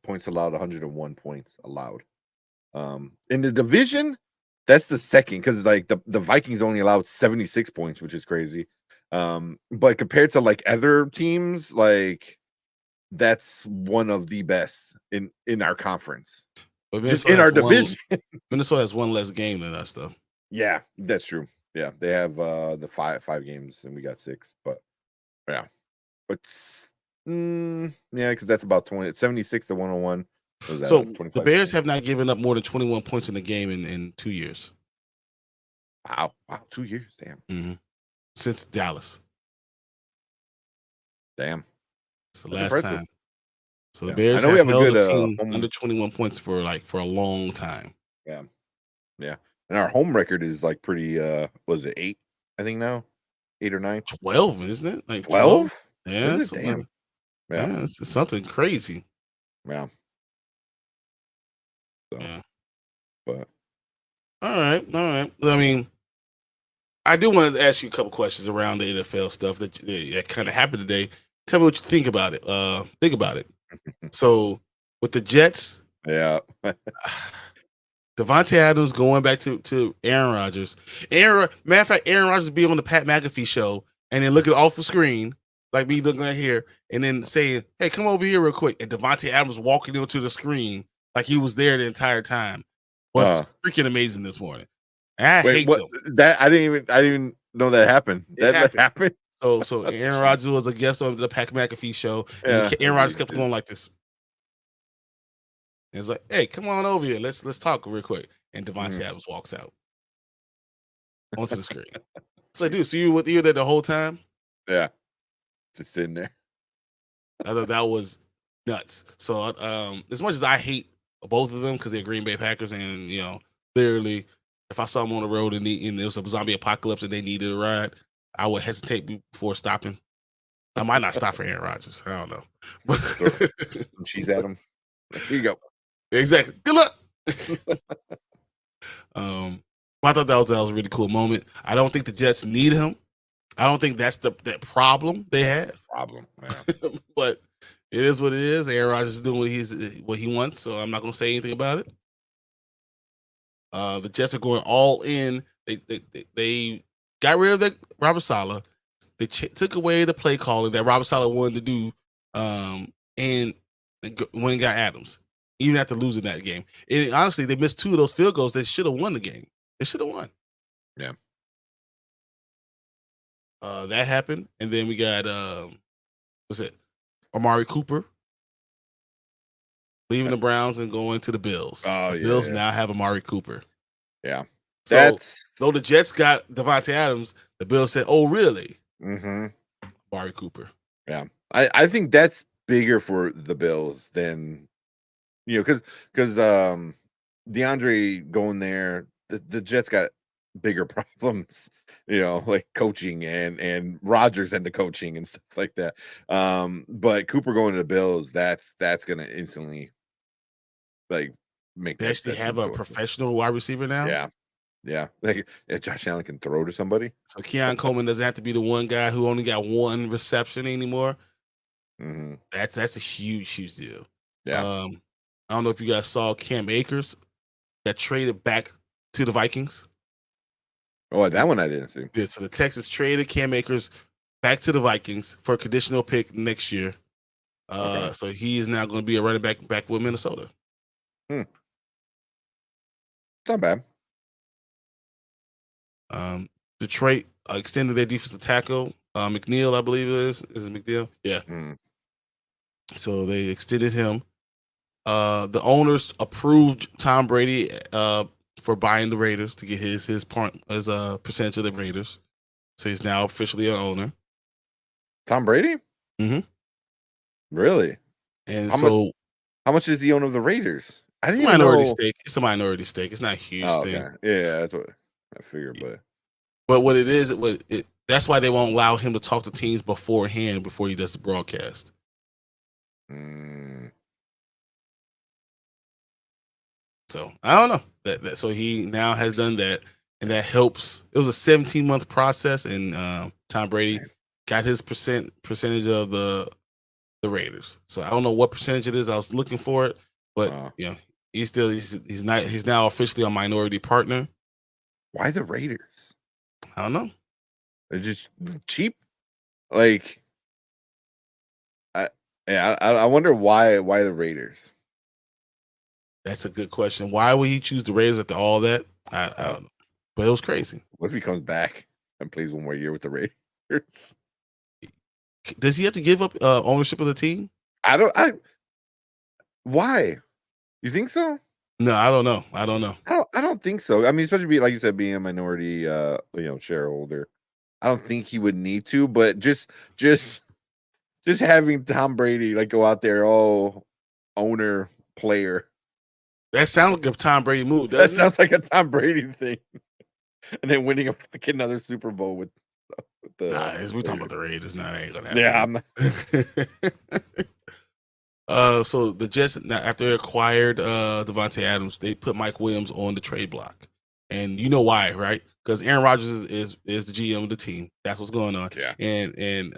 points allowed 101 points allowed. In the division, that's the second because like the Vikings only allowed 76 points, which is crazy. But compared to like other teams, like that's one of the best in our conference. But Just in our division. Minnesota has one less game than us, though. Yeah, that's true. Yeah, they have the five games and we got 6. But yeah, but yeah, because that's about 76 to 101. So the Bears have not given up more than 21 points in the game in 2 years. Wow, 2 years, damn. Mm-hmm. Since Dallas. Damn. It's the last time. So the Yeah. Bears I know have we have held a a good team under 21 points for a long time. Yeah. Yeah. And our home record is like pretty was it 8, I think now? 8 or 9? 12, isn't it? Like 12? Yeah, Is it? Damn. Yeah, it's something crazy. Yeah. So, yeah. But all right. I mean, I do want to ask you a couple questions around the NFL stuff that kind of happened today. Tell me what you think about it. Think about it. So with the Jets, yeah. Devontae Adams going back to Aaron Rodgers. Matter of fact, Aaron Rodgers be on the Pat McAfee show and then looking off the screen, like me looking at here, and then saying, "Hey, come over here real quick." And Devontae Adams walking into the screen like he was there the entire time was freaking amazing this morning. And I hate them. That I didn't even know that happened. That happened. So Aaron Rodgers was a guest on the Pat McAfee show, and Aaron Rodgers kept going like this. And it's like, "Hey, come on over here. Let's talk real quick." And Devontae Adams walks out onto the screen. It's like, dude, so you were there the whole time? Yeah, just sitting there. I thought that was nuts. So, as much as I hate both of them because they're Green Bay Packers, and clearly, if I saw them on the road and it was a zombie apocalypse and they needed a ride, I would hesitate before stopping. I might not stop for Aaron Rodgers. I don't know. She's at him. Here you go. Exactly. Good luck. I thought that was a really cool moment. I don't think the Jets need him. I don't think that's that problem they have. Yeah. But it is what it is. Aaron Rodgers is doing what he wants, so I'm not going to say anything about it. The Jets are going all in. They got rid of Robert Saleh. They took away the play calling that Robert Saleh wanted to do, and went and got Adams, even after losing that game. And honestly, they missed 2 of those field goals. They should have won the game. They should have won. Yeah. That happened, and then we got what's it? Amari Cooper leaving the Browns and going to the Bills. Oh, the Bills now have Amari Cooper. Yeah. So though the Jets got Devontae Adams, the Bills said, "Oh, really?" Mm-hmm. Amari Cooper. Yeah, I think that's bigger for the Bills than because DeAndre going there, the Jets got bigger problems, like coaching and Rodgers and the coaching and stuff like that. But Cooper going to the Bills, that's gonna instantly like make. They actually have a professional wide receiver now. Yeah. Like Josh Allen can throw to somebody. So Keon Coleman doesn't have to be the one guy who only got 1 reception anymore. Mm-hmm. That's a huge deal. Yeah. I don't know if you guys saw Cam Akers that traded back to the Vikings. Oh, that one I didn't see. Yeah, so the Texans traded Cam Akers back to the Vikings for a conditional pick next year. Okay. So he is now going to be a running back with Minnesota. Not bad. Detroit extended their defensive tackle, McNeil, I believe it is. Is it McNeil? Yeah. So they extended him. The owners approved Tom Brady for buying the Raiders to get his percentage of the Raiders. So he's now officially an owner. Tom Brady? Mm-hmm. Really? And how much is he owner of the Raiders? I It's a didn't even minority know. stake. It's a minority stake. It's not a huge Oh, thing. okay. Yeah, that's what I figured. But what it is, that's why they won't allow him to talk to teams beforehand before he does the broadcast. Mm, So I don't know. So he now has done that, and that helps. It was a 17-month process, and Tom Brady got his percentage of the Raiders. So I don't know what percentage it is. I was looking for it, but he's now officially a minority partner. why the Raiders? I don't know. They're just cheap. Like, I wonder why the Raiders. That's a good question. Why would he choose the Raiders after all that? I don't know. But it was crazy. What if he comes back and plays one more year with the Raiders? Does he have to give up ownership of the team? Why? You think so? No, I don't know. I don't think so. I mean, especially like you said, being a minority shareholder. I don't think he would need to, but just having Tom Brady like go out there, owner, player. That sounds like a Tom Brady move, That doesn't sounds like a Tom Brady thing. And then winning another Super Bowl with the we're talking about the Raiders. Nah, that ain't gonna happen. Yeah, I'm not. So the Jets, after they acquired Devontae Adams, they put Mike Williams on the trade block, and you know why, right? Because Aaron Rodgers is the GM of the team. That's what's going on. Yeah. And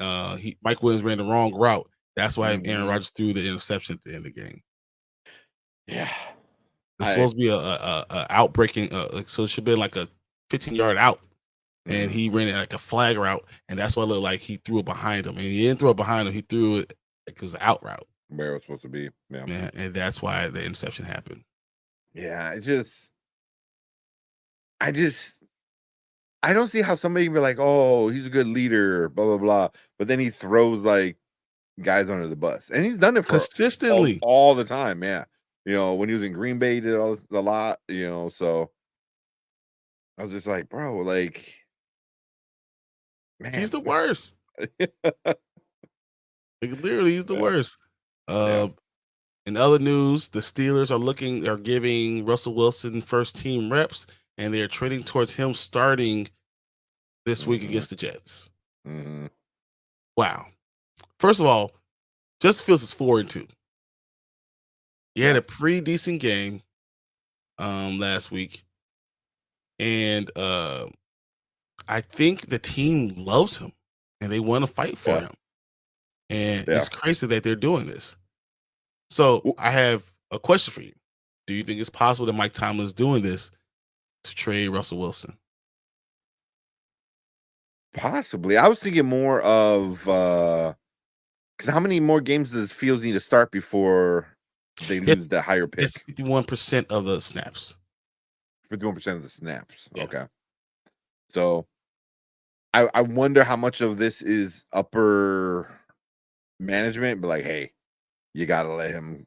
Mike Williams ran the wrong route. That's why Aaron Rodgers threw the interception at the end of the game. Yeah. It's supposed to be a outbreaking. So it should have been like a 15-yard out, and he ran it like a flag route, and that's why it looked like he threw it behind him. And he didn't throw it behind him; he threw it like it was an out route. Where it was supposed to be. Yeah. And that's why the interception happened. Yeah, I don't see how somebody can be like, oh, he's a good leader, blah blah blah, but then he throws like guys under the bus, and he's done it for consistently all the time. Yeah, when he was in Green Bay, he did a lot. So I was just like, bro, like, man, he's the worst. Like, literally, he's the worst. In other news, the Steelers are giving Russell Wilson first team reps, and they're trending towards him starting this week against the Jets. Wow. First of all, Justin Fields is 4-2. He had a pretty decent game last week, and I think the team loves him, and they want to fight for him. And it's crazy that they're doing this. So I have a question for you. Do you think it's possible that Mike Tomlin is doing this to trade Russell Wilson? Possibly. I was thinking more of because how many more games does Fields need to start before they lose the higher pick? It's 51% of the snaps. 51% of the snaps. Yeah. Okay. So I wonder how much of this is upper management, but like, hey, you gotta let him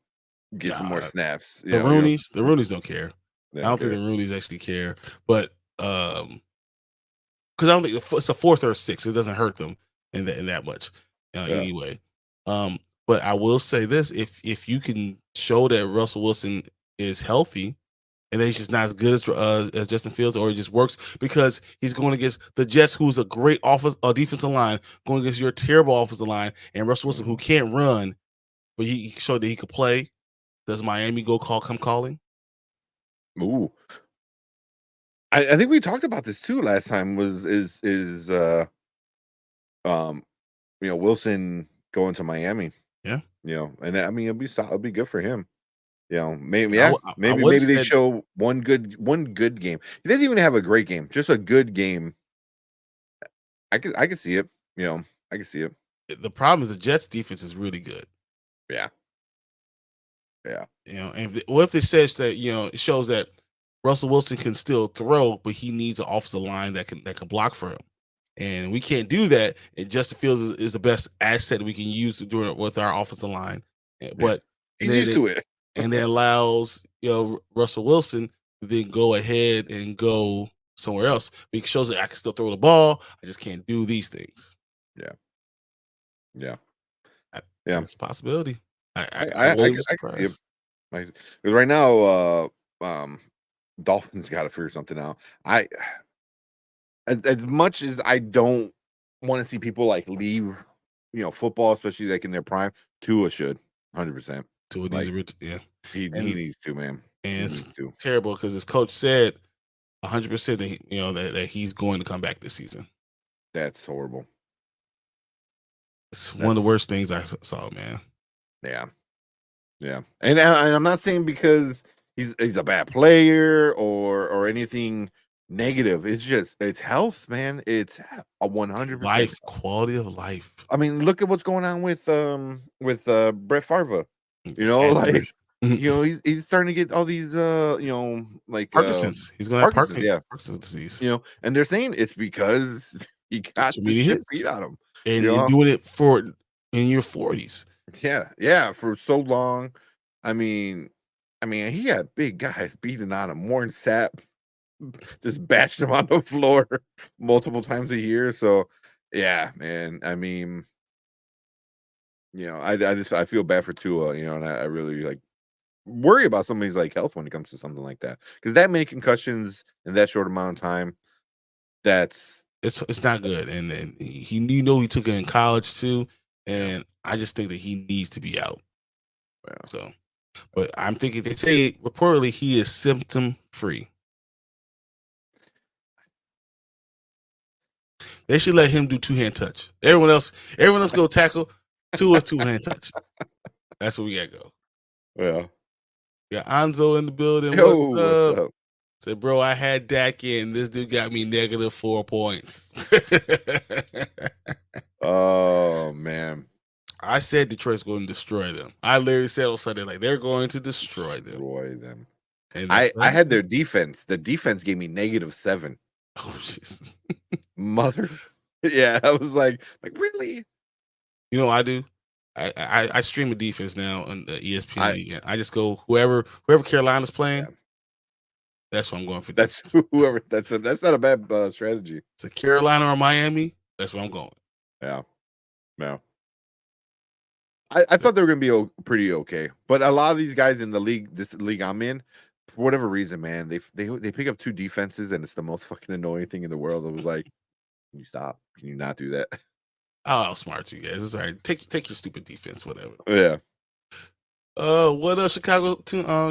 get some more snaps. The Rooneys don't care. I don't think the Rooneys actually care, but because I don't think it's a fourth or a sixth, it doesn't hurt them in that much anyway. But I will say this: if you can show that Russell Wilson is healthy and that he's just not as good as Justin Fields, or it just works because he's going against the Jets, who's a great defensive line, going against your terrible offensive line, and Russell Wilson, who can't run, but he showed that he could play. Does Miami come calling? Ooh, I think we talked about this too last time. Wilson going to Miami? Yeah, and I mean it'll be good for him. Maybe they show one good game. He doesn't even have a great game, just a good game. I can see it. I can see it. The problem is the Jets defense is really good. Yeah. And what if it says that it shows that Russell Wilson can still throw, but he needs an offensive line that can block for him, and we can't do that. And Justin Fields is the best asset we can use to do it with our offensive line, but he's used to it. And then allows Russell Wilson to then go ahead and go somewhere else. It shows that I can still throw the ball. I just can't do these things. Yeah. It's a possibility. I can see it. Like, 'cause right now, Dolphins got to figure something out. As much as I don't want to see people like leave, football, especially like in their prime, Tua should 100%. To Like yeah, he and needs to, man. He and it's needs to. terrible because his coach said 100% that that he's going to come back this season. That's horrible. It's one of the worst things I saw, man. Yeah, yeah, and I'm not saying because he's a bad player or anything negative. It's just it's health, man. It's a 100% Life, quality of life. I mean, look at what's going on with Brett Favre. Fat He's starting to get all these like Parkinson's. He's gonna have Parkinson's, Parkinson's disease. And they're saying it's because he got Too the many shit hits. beat out of him. And you're doing it in your 40s. Yeah, for so long. I mean, he had big guys beating on him. Warren Sapp just bashed him on the floor multiple times a year. So yeah, man. I mean, I feel bad for Tua, and I really like worry about somebody's like health when it comes to something like that. Because that many concussions in that short amount of time, it's not good. And he took it in college too. And I just think that he needs to be out. Yeah. So, but I'm thinking they say reportedly he is symptom free. They should let him do 2-hand touch. Everyone else go tackle. Tua's 2-hand touch. That's what we gotta go. Yeah. Yeah, Anzo in the building. Yo, what's up? Said, bro, I had Dak in. This dude got me -4 points. Oh man. I said Detroit's going to destroy them. I literally said on Sunday, like, they're going to destroy them. And I had their defense. The defense gave me -7. Oh, Jesus. Mother. Yeah, I was like really? You know what I do? I stream a defense now on ESPN. I just go whoever Carolina's playing. That's what I'm going for. That's defense. whoever. That's not a bad strategy. It's a Carolina or Miami. That's where I'm going. Yeah. No. I thought they were gonna be pretty okay, but a lot of these guys in the league, this league I'm in, for whatever reason, man, they pick up 2 defenses, and it's the most fucking annoying thing in the world. It was like, can you stop? Can you not do that? I'll outsmart you guys. It's all right. Take your stupid defense, whatever. Yeah. What up, Chicago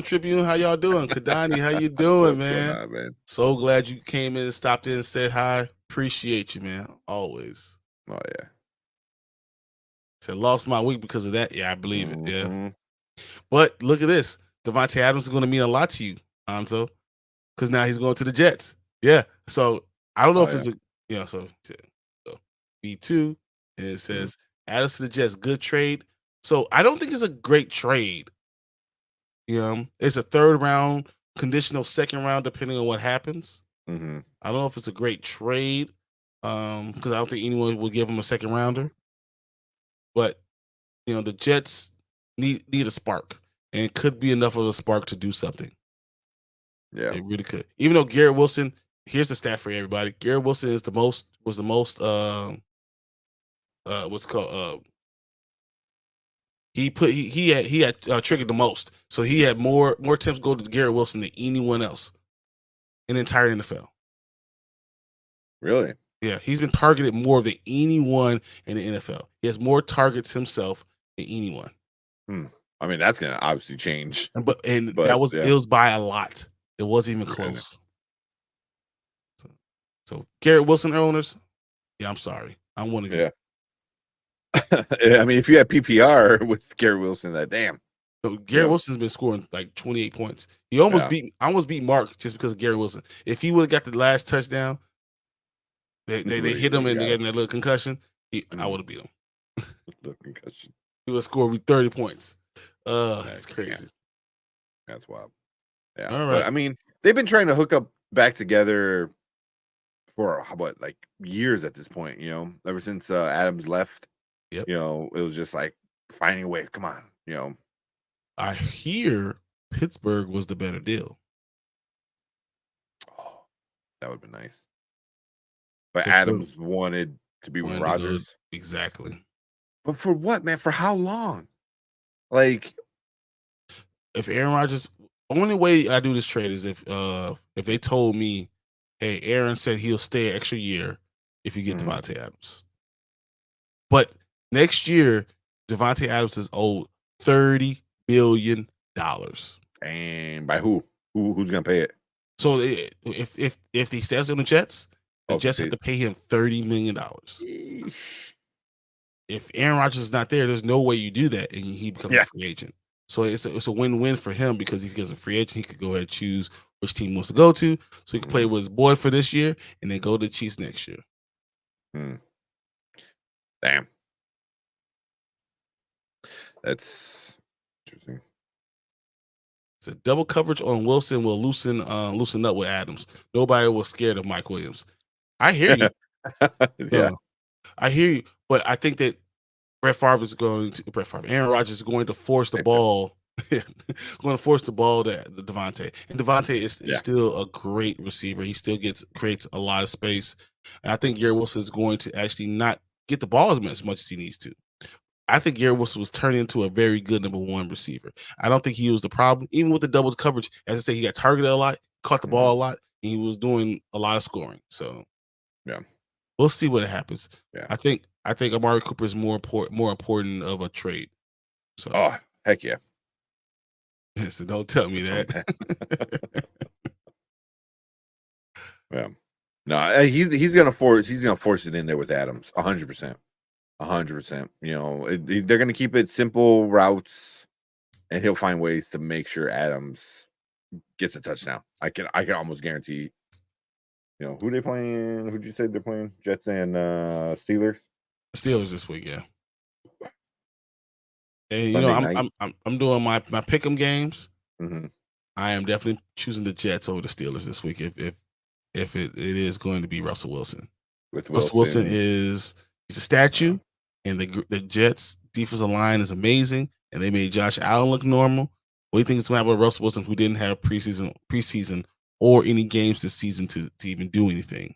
Tribune? How y'all doing? Kadani, how you doing, man? Man? So glad you came in and stopped in and said hi. Appreciate you, man. Always. Oh yeah. Said lost my week because of that. Yeah, I believe it. Yeah. Mm-hmm. But look at this. Devontae Adams is going to mean a lot to you, Anzo, because now he's going to the Jets. Yeah. So I don't know if it's so B2, and it says Adams to the Jets, good trade. So I don't think it's a great trade. It's a 3rd round, conditional 2nd round, depending on what happens. Mm-hmm. I don't know if it's a great trade, because I don't think anyone will give him a 2nd rounder. But the Jets need a spark, and it could be enough of a spark to do something. Yeah, it really could. Even though Garrett Wilson, here's the stat for everybody: Garrett Wilson was the most what's called he had triggered the most, so he had more attempts go to Garrett Wilson than anyone else in the entire NFL. Really? Yeah, he's been targeted more than anyone in the NFL. He has more targets himself than anyone. I mean, that's gonna obviously change. But it was by a lot. It wasn't even close. So Garrett Wilson owners, yeah, I'm sorry. I'm one of you. Yeah. I mean, if you had PPR with Garrett Wilson, damn. So Garrett Wilson's been scoring like 28 points. He almost beat Mark just because of Garrett Wilson. If he would have got the last touchdown, they hit him and they got that little concussion. I would have beat him. Little concussion. He would have scored me 30 points. That's crazy. That's wild. Yeah. All right. But, I mean, they've been trying to hook up back together for like years at this point, ever since Adams left. Yep. It was just like finding a way. Come on, I hear Pittsburgh was the better deal. Oh, that would have been nice. But Adams wanted to be with Rodgers. Exactly. But for what, man? For how long? Like, if Aaron Rodgers, only way I do this trade is if they told me, hey, Aaron said he'll stay an extra year if you get Devontae Adams. But next year, Devontae Adams is owed $30 billion. And by who? Who's gonna pay it? So if he stays on the Jets have to pay him $30 million. If Aaron Rodgers is not there, there's no way you do that, and he becomes a free agent. So it's a win-win for him because if he becomes a free agent, he could go ahead and choose which team he wants to go to. So he can play with his boy for this year and then go to the Chiefs next year. Damn. That's interesting. So double coverage on Wilson will loosen up with Adams. Nobody was scared of Mike Williams. I hear you. I hear you. But I think that Aaron Rodgers is going to force the ball. Going to force the ball to Devontae. And Devontae is still a great receiver. He still creates a lot of space. And I think Garrett Wilson is going to actually not get the ball as much as he needs to. I think Garrett Wilson was turning into a very good number one receiver. I don't think he was the problem. Even with the double coverage, as I say, he got targeted a lot, caught the ball a lot, and he was doing a lot of scoring. So, we'll see what happens. Yeah. I think Amari Cooper is more important of a trade. So, heck yeah. So don't tell me that. No, he's gonna force it in there with Adams, 100%. 100%. You know, they're gonna keep it simple routes, and he'll find ways to make sure Adams gets a touchdown. I can almost guarantee. You know, who they playing? Who'd you say they're playing? Jets and Steelers. Steelers this week, yeah. And you know, I'm doing my pick'em games. I am definitely choosing the Jets over the Steelers this week. If it is going to be Russell Wilson. Russell Wilson he's a statue, and the Jets defensive line is amazing, and they made Josh Allen look normal. What do you think is going to happen with Russell Wilson, who didn't have preseason or any games this season to even do anything?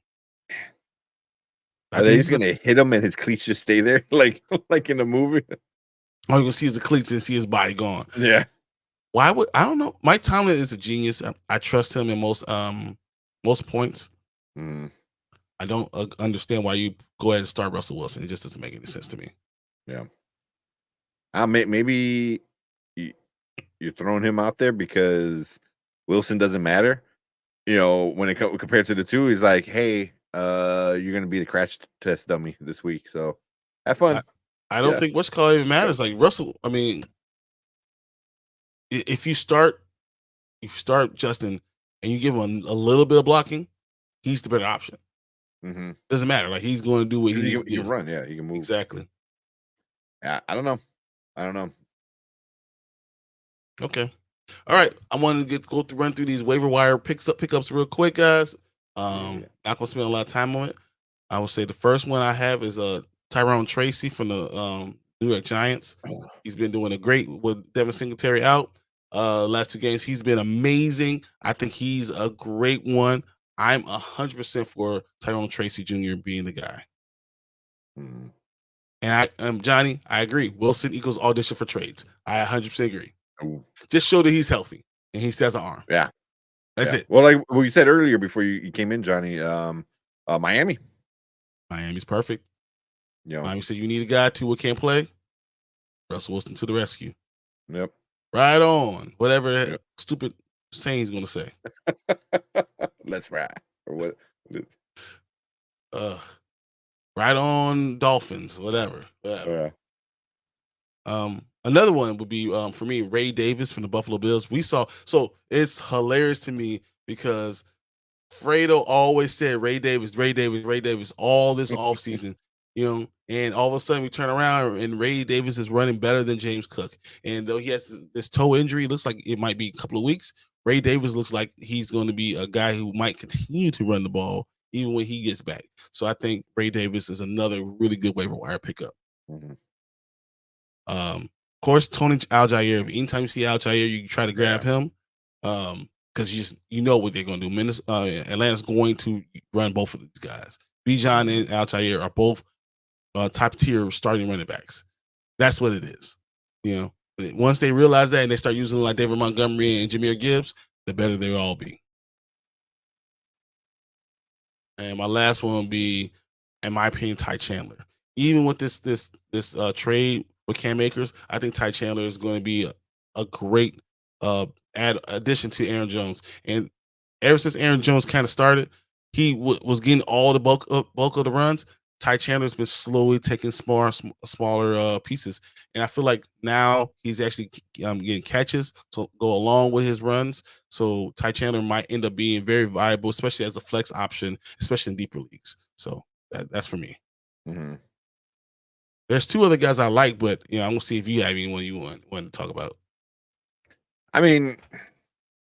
Are they just going to hit him and his cleats just stay there, like in the movie? All you're going to see is the cleats and see his body gone. Yeah. Why would I don't know? Mike Tomlin is a genius. I trust him in most points. I don't understand why you go ahead and start Russell Wilson. It just doesn't make any sense to me. Yeah. Maybe you're throwing him out there because Wilson doesn't matter. You know, when it compared to the two, he's like, hey, you're going to be the crash test dummy this week. So have fun. I don't think what's called even matters. Like Russell, I mean, if you start Justin and you give him a little bit of blocking, he's the better option. Doesn't matter. Like he's going to do what he needs to do. He can run. Yeah, he can move. Exactly. Yeah, I don't know. Okay. All right. I want to run through these waiver wire pickups real quick, guys. Not gonna spend a lot of time on it. I would say the first one I have is Tyrone Tracy from the New York Giants. He's been doing a great with Devin Singletary out. Last 2 games, he's been amazing. I think he's a great one. I'm 100% for Tyrone Tracy Jr. being the guy. And Johnny, I agree. Wilson equals audition for trades. I 100% agree. Just show that he's healthy and he still has an arm. Yeah. That's it. Well, like you said earlier before you came in, Johnny, Miami. Miami's perfect. Yeah. Miami said you need a guy who can't play. Russell Wilson to the rescue. Yep. Right on. Whatever stupid saying he's going to say. Let's ride. Or what? Right on Dolphins. Whatever. Another one would be for me, Ray Davis from the Buffalo Bills. So it's hilarious to me because Fredo always said Ray Davis all this offseason, you know, and all of a sudden we turn around and Ray Davis is running better than James Cook. And though he has this toe injury, it looks like it might be a couple of weeks. Ray Davis looks like he's going to be a guy who might continue to run the ball even when he gets back. So I think Ray Davis is another really good waiver wire pickup. Of course, Tony Algier. Anytime you see Algier, you try to grab him because you know what they're going to do. Atlanta's going to run both of these guys. Bijan and Algier are both top tier starting running backs. That's what it is. You know, Once they realize that and they start using like David Montgomery and Jahmyr Gibbs, the better they'll all be. And my last one will be, in my opinion, Ty Chandler. Even with this trade with Cam Akers, I think Ty Chandler is going to be a great addition to Aaron Jones. And ever since Aaron Jones kind of started, he was getting all the bulk of the runs. Ty Chandler's been slowly taking smaller pieces, and I feel like now he's actually getting catches to go along with his runs. So Ty Chandler might end up being very viable, especially as a flex option, especially in deeper leagues. So that's for me. Mm-hmm. There's two other guys I like, but I'm gonna see if you have anyone you want to talk about. I mean,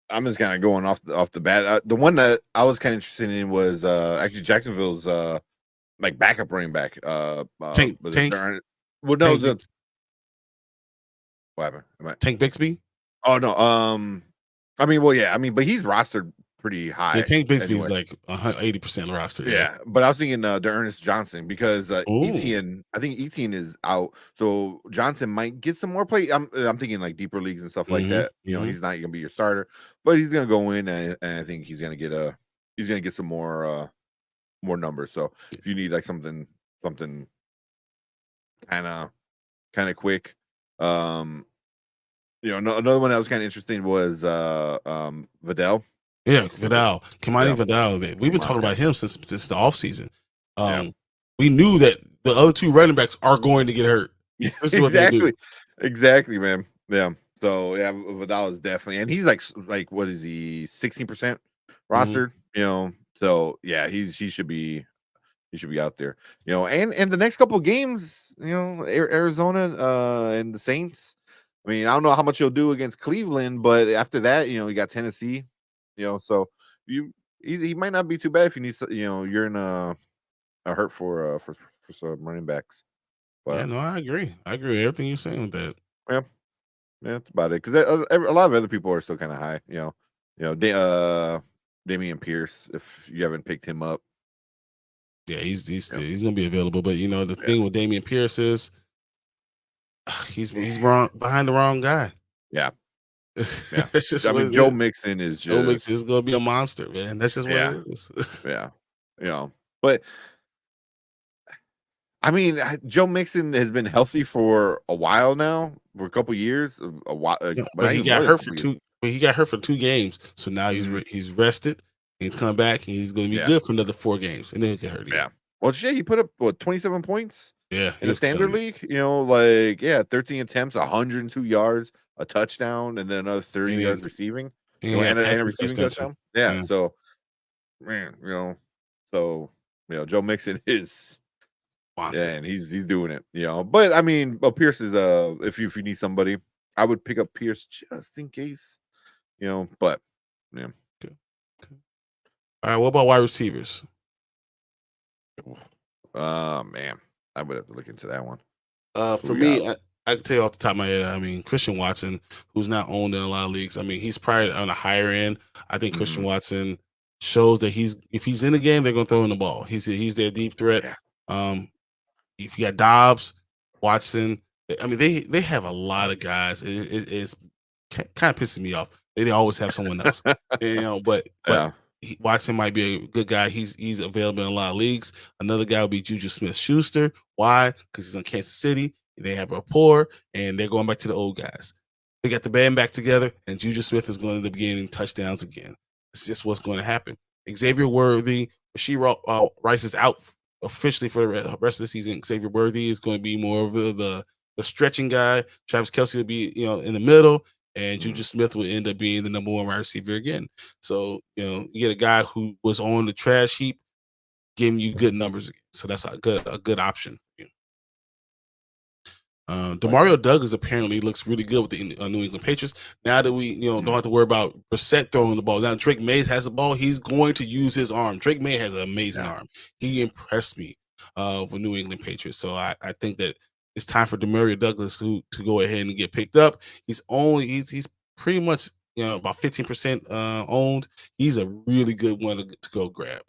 I'm just kind of going off the bat. The one that I was kind of interested in was actually Jacksonville's like backup running back. Tank. Well, no, Tank what happened? Tank Bixby? Oh no. I mean, well, yeah. I mean, but he's rostered pretty high. Yeah, Tank Bixby is like 80% roster. Yeah, but I was thinking Ernest Johnson because Etienne, I think Etienne is out, so Johnson might get some more play. I'm thinking like deeper leagues and stuff like that. He's not gonna be your starter, but he's gonna go in and I think he's gonna get some more numbers. So if you need like something kind of quick, another one that was kind of interesting was Vidal. Yeah, Vidal. Vidal. We've been talking about him since the offseason. We knew that the other two running backs are going to get hurt. Yeah, exactly, man. Yeah. So yeah, Vidal is definitely, and he's like what is he, 16% rostered? So yeah, he should be out there. And the next couple of games, Arizona and the Saints. I mean, I don't know how much he'll do against Cleveland, but after that, you got Tennessee. So he might not be too bad if you need, you're in a hurt for some running backs. But yeah, no, I agree. I agree with everything you're saying with that. Yeah, that's about it. Because a lot of other people are still kind of high. Damian Pierce, if you haven't picked him up. Yeah, he's gonna be available. But the thing with Damian Pierce is he's wrong behind the wrong guy. Yeah. Yeah, that's just Joe Mixon is gonna be a monster, man. That's just what it is. Yeah, but I mean, Joe Mixon has been healthy for a while now, for a couple years. A while, but he got hurt for two. But he got hurt for 2 games, so now he's rested. And he's coming back, and he's going to be good for another 4 games, and then he'll get hurt again. Yeah. Well, he put up 27 points. Yeah, in the standard league. 13 attempts, 102 yards, a touchdown, and then another 30 yards receiving, and a receiving touchdown. Yeah. So, man, Joe Mixon is, and he's doing it. But I mean, Pierce is if you need somebody, I would pick up Pierce just in case. But yeah. Okay. All right. What about wide receivers? Man, I would have to look into that one. For me, I can tell you off the top of my head. I mean, Christian Watson, who's not owned in a lot of leagues. I mean, he's probably on the higher end. I think Christian Watson shows that if he's in the game, they're going to throw him the ball. He's their deep threat. Yeah. If you got Dobbs, Watson, I mean, they have a lot of guys. It's kind of pissing me off. They always have someone else, But Watson might be a good guy. He's available in a lot of leagues. Another guy would be Juju Smith-Schuster. Why? Because he's in Kansas City. They have rapport, and they're going back to the old guys. They got the band back together, and Juju Smith is going to end up getting touchdowns again. It's just what's going to happen. Xavier Worthy, Rice is out officially for the rest of the season. Xavier Worthy is going to be more of the stretching guy. Travis Kelce will be in the middle, and Juju Smith will end up being the number 1 wide receiver again. So you get a guy who was on the trash heap, giving you good numbers again. So that's a good option. Demario Douglas apparently looks really good with the New England Patriots. Now that we don't have to worry about Brissett throwing the ball. Now Drake May has the ball. He's going to use his arm. Drake May has an amazing arm. He impressed me with New England Patriots. So I think that it's time for Demario Douglas to go ahead and get picked up. He's pretty much about 15% owned. He's a really good one to go grab.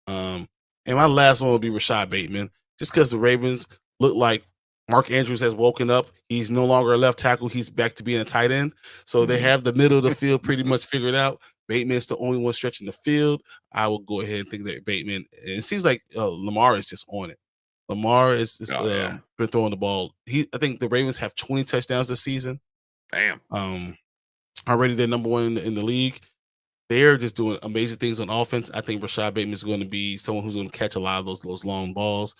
And my last one will be Rashad Bateman, just because the Ravens look like Mark Andrews has woken up. He's no longer a left tackle. He's back to being a tight end. So they have the middle of the field pretty much figured out. Bateman's the only one stretching the field. I will go ahead and think that Bateman. And it seems like Lamar is just on it. Lamar is been throwing the ball. I think the Ravens have 20 touchdowns this season. Damn. Already they're number one in the league. They're just doing amazing things on offense. I think Rashad Bateman is going to be someone who's going to catch a lot of those long balls.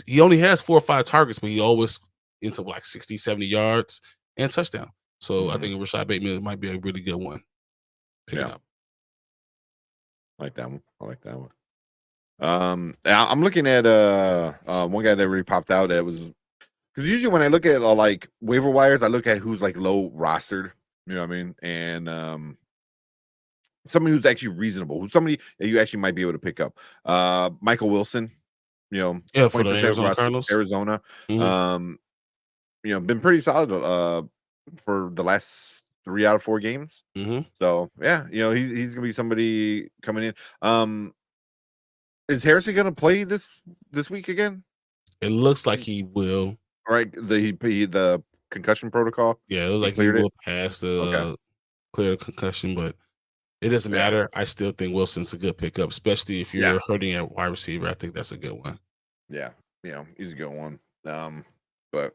He only has 4 or 5 targets, but he always ends up like 60, 70 yards and touchdown. So I think Rashad Bateman might be a really good one. Pick it up. I like that one. I'm looking at one guy that really popped out that was because usually when I look at like waiver wires, I look at who's like low rostered, you know what I mean? And somebody who's actually reasonable, who's somebody that you actually might be able to pick up. Michael Wilson, you know, for the Arizona Cardinals. Arizona. You know, been pretty solid for the last 3 out of 4 games. So yeah, you know, he's gonna be somebody coming in. Is Harrison gonna play this week again? It looks like he will. All right, the concussion protocol. Yeah, it looks like he will pass the clear the concussion, but it doesn't matter. I still think Wilson's a good pickup, especially if you're hurting at wide receiver. I think that's a good one. Yeah, you know, he's a good one. But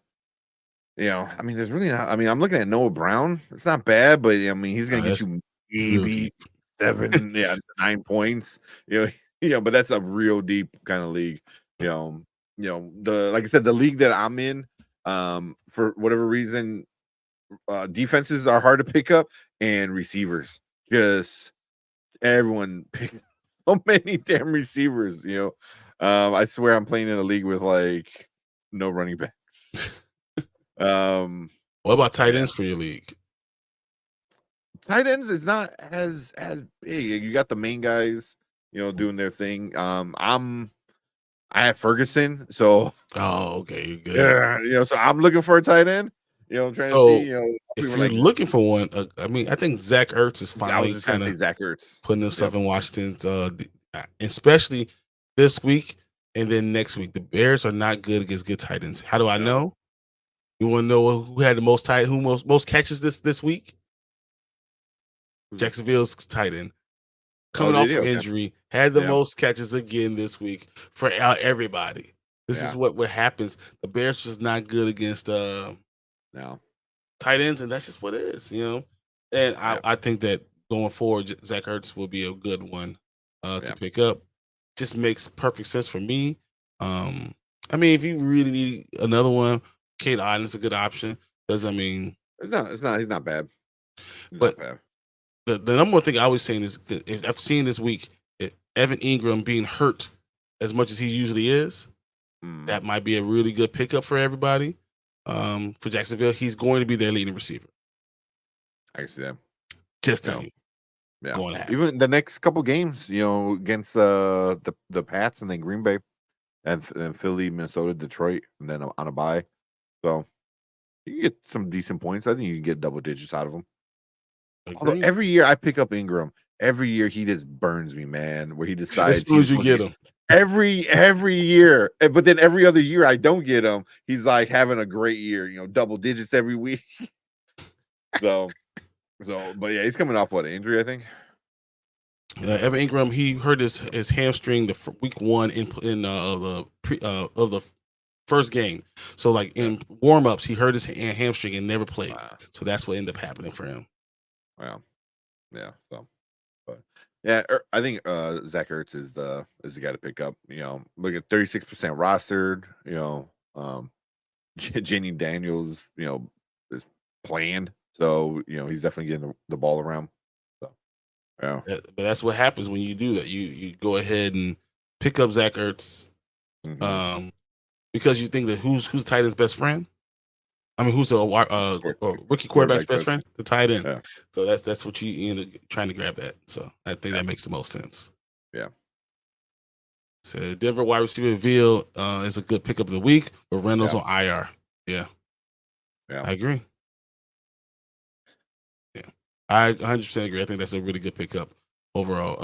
you know, I mean, there's really not. I mean, I'm looking at Noah Brown. It's not bad, but I mean, he's gonna get you maybe 7, 9 points. You know, but that's a real deep kind of league. You know, like I said, the league that I'm in, for whatever reason, defenses are hard to pick up, and receivers, just everyone pick so many damn receivers. You know, I swear I'm playing in a league with like no running backs. What about tight ends for your league? Tight ends is not as big. You got the main guys, you know, doing their thing. I have Ferguson, so okay, you're good. Yeah, you know, so I'm looking for a tight end. You know, I'm trying to see. You know, if you're looking for one, I mean, I think Zach Ertz is finally kind of Zach Ertz putting himself in Washington's, especially this week and then next week. The Bears are not good against good tight ends. How do I know? You want to know who had the most most catches this week? Jacksonville's tight end, coming off an injury, had the most catches again this week for everybody. This is what happens. The Bears just not good against tight ends, and that's just what it is, you know. And I think that going forward, Zach Ertz will be a good one to pick up. Just makes perfect sense for me. I mean, if you really need another one, Kate Island's a good option. He's not bad. But the number one thing I was saying is after seeing this week, Evan Ingram being hurt as much as he usually is, that might be a really good pickup for everybody. For Jacksonville, he's going to be their leading receiver. I can see that. Just tell you. Yeah. Even the next couple games, you know, against the Pats and then Green Bay and Philly, Minnesota, Detroit, and then on a bye. So you can get some decent points. I think you can get double digits out of them. Although every year I pick up Ingram, every year he just burns me, man. Where he decides as soon as you get him. Every year, but then every other year I don't get him. He's like having a great year, you know, double digits every week. So, but yeah, he's coming off an injury, I think. Evan Ingram, he hurt his hamstring the week 1 in of the first game. So like in warm-ups, he hurt his hamstring and never played. So that's what ended up happening for him. Wow. Yeah. So, but yeah, I think Zach Ertz is the guy to pick up. You know, look at 36% rostered. You know, Jenny Daniels, you know, is playing. So, you know, he's definitely getting the ball around. So, yeah. But that's what happens when you do that. You go ahead and pick up Zach Ertz, because you think that who's tight end's best friend. I mean, who's a rookie quarterback's best friend? The tight end. Yeah. So that's what you end up trying to grab that. So I think that makes the most sense. Yeah. So Denver wide receiver Veal is a good pickup of the week, but Reynolds on IR. Yeah. I agree. Yeah. I 100% agree. I think that's a really good pickup overall.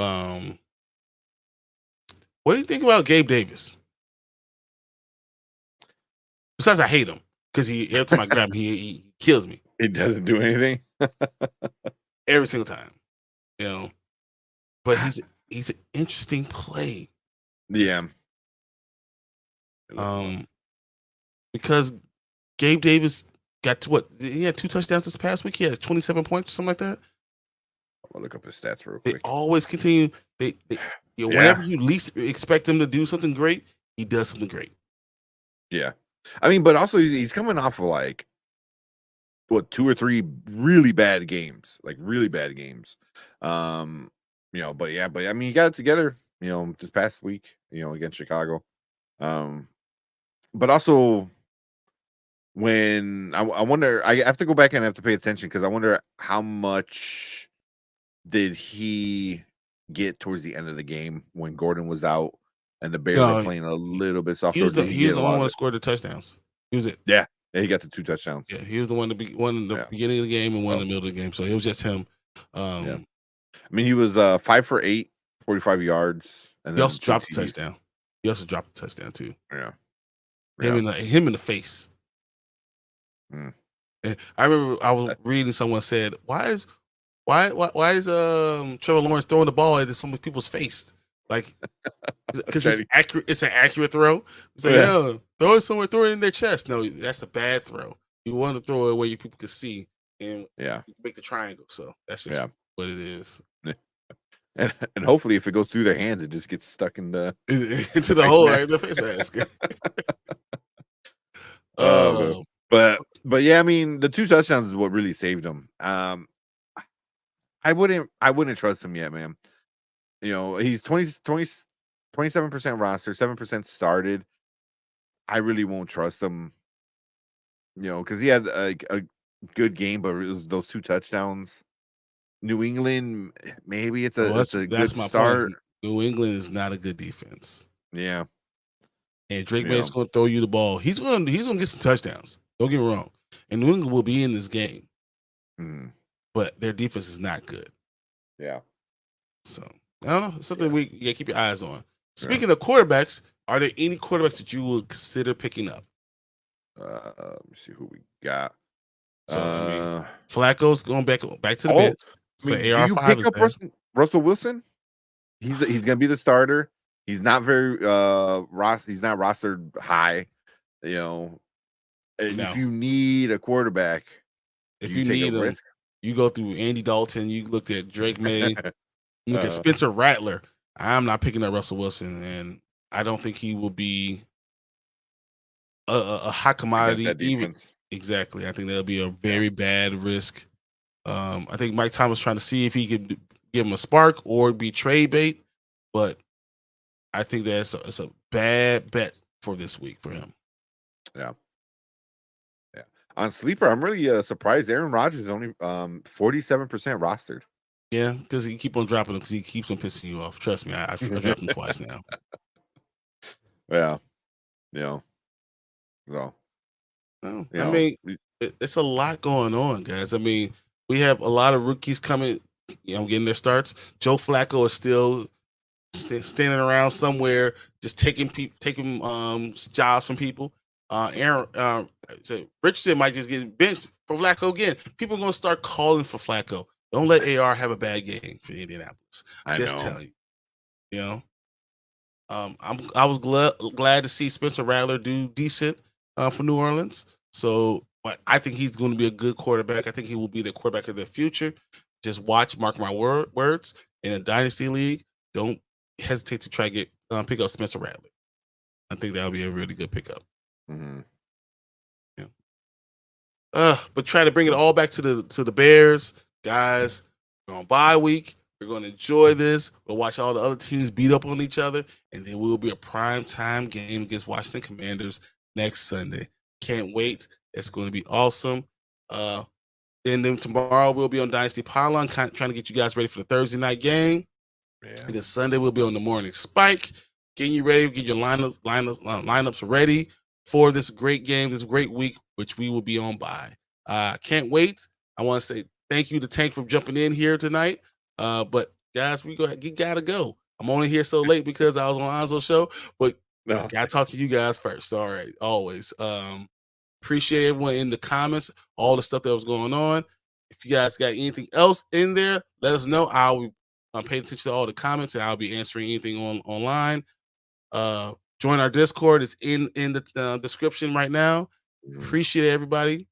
What do you think about Gabe Davis? Besides, I hate him because every time I grab him, he kills me. It doesn't do anything. Every single time, But he's an interesting play. Yeah. Because Gabe Davis got to what? He had 2 touchdowns this past week. He had 27 points or something like that. I'll look up his stats real They quick. always continue. Whenever you least expect him to do something great, he does something great. Yeah. I mean, but also he's coming off of like 2 or 3 really bad games, but I mean, he got it together, this past week, against Chicago. But also when I wonder, I have to go back and have to pay attention because I wonder how much did he get towards the end of the game when Gordon was out and the Bears were playing a little bit softer. He was the only one that scored the touchdowns. He was it. Yeah, he got the 2 touchdowns. Yeah, he was the one in the beginning of the game and one in the middle of the game. So it was just him. I mean, he was 5 for 8, 45 yards, and he also dropped the touchdown. He also dropped the touchdown too. Yeah. Him in the face. Mm. And I remember I was reading someone said, why is Trevor Lawrence throwing the ball at some people's face? Like, because it's accurate. It's an accurate throw. It's like, throw it somewhere, throw it in their chest. No, that's a bad throw. You want to throw it where people can see and make the triangle. So that's just what it is. And hopefully, if it goes through their hands, it just gets stuck into the hole, right? The face mask. But yeah, I mean, the 2 touchdowns is what really saved him. I wouldn't trust him yet, man. He's 27% roster, 7% started. I really won't trust him. Because he had a good game, but it was those 2 touchdowns. New England, maybe it's a good start. Point. New England is not a good defense. Yeah. And Drake May's going to throw you the ball. He's going to get some touchdowns. Don't get me wrong. And New England will be in this game. Mm. But their defense is not good. Yeah. So, I don't know. It's something we keep your eyes on. Speaking of quarterbacks, are there any quarterbacks that you would consider picking up? Let me see who we got. So, Flacco's going back to the bench. So do you pick up Russell Wilson? He's gonna be the starter. He's not very he's not rostered high. If you need a quarterback, if you need a risk, you go through Andy Dalton. You looked at Drake May. You look at Spencer Rattler. I'm not picking up Russell Wilson, and I don't think he will be a high commodity. Even exactly, I think that'll be a very bad risk. I think Mike Thomas trying to see if he could give him a spark or be trade bait, but I think it's a bad bet for this week for him. Yeah. On sleeper, I'm really surprised. Aaron Rodgers is only 47% rostered. Yeah, because he keep on dropping him because he keeps on pissing you off. Trust me, I dropped him twice now. Yeah. So, I mean, it's a lot going on, guys. I mean, we have a lot of rookies coming, getting their starts. Joe Flacco is still standing around somewhere, just taking jobs from people. Richardson might just get benched for Flacco again. People are going to start calling for Flacco. Don't let AR have a bad game for Indianapolis. Just telling you. I was glad to see Spencer Rattler do decent for New Orleans. So, but I think he's going to be a good quarterback. I think he will be the quarterback of the future. Just mark my words. In a dynasty league, don't hesitate to try to pick up Spencer Rattler. I think that'll be a really good pickup. Mm-hmm. But try to bring it all back to the Bears, guys. We're on bye week. We're going to enjoy this. We'll watch all the other teams beat up on each other, and then we'll be a prime time game against Washington Commanders next Sunday. Can't wait. It's going to be awesome. Then tomorrow we'll be on Dynasty Pylon, trying to get you guys ready for the Thursday night game. Yeah. And then Sunday we'll be on the morning spike, getting you ready, get your lineups ready for this great game, this great week, which we will be on by. Can't wait. I want to say thank you to Tank for jumping in here tonight. But guys, you gotta go. I'm only here so late because I was on Anzo's show, but gotta talk to you guys first. All right, always. Appreciate everyone in the comments, all the stuff that was going on. If you guys got anything else in there, let us know. I'll be paying attention to all the comments, and I'll be answering anything online. Join our Discord. It's in the description right now. Appreciate everybody,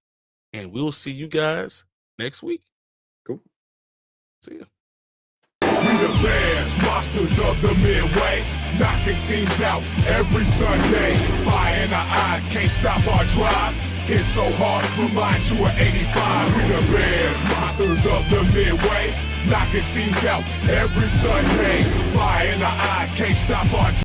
and we'll see you guys next week. Cool. See ya. We the Bears, monsters of the Midway, knocking teams out every Sunday. Fire in our eyes, can't stop our drive. It's so hard, remind you of 85. We the Bears, monsters of the Midway, knocking teams out every Sunday. Fire in our eyes, can't stop our drive.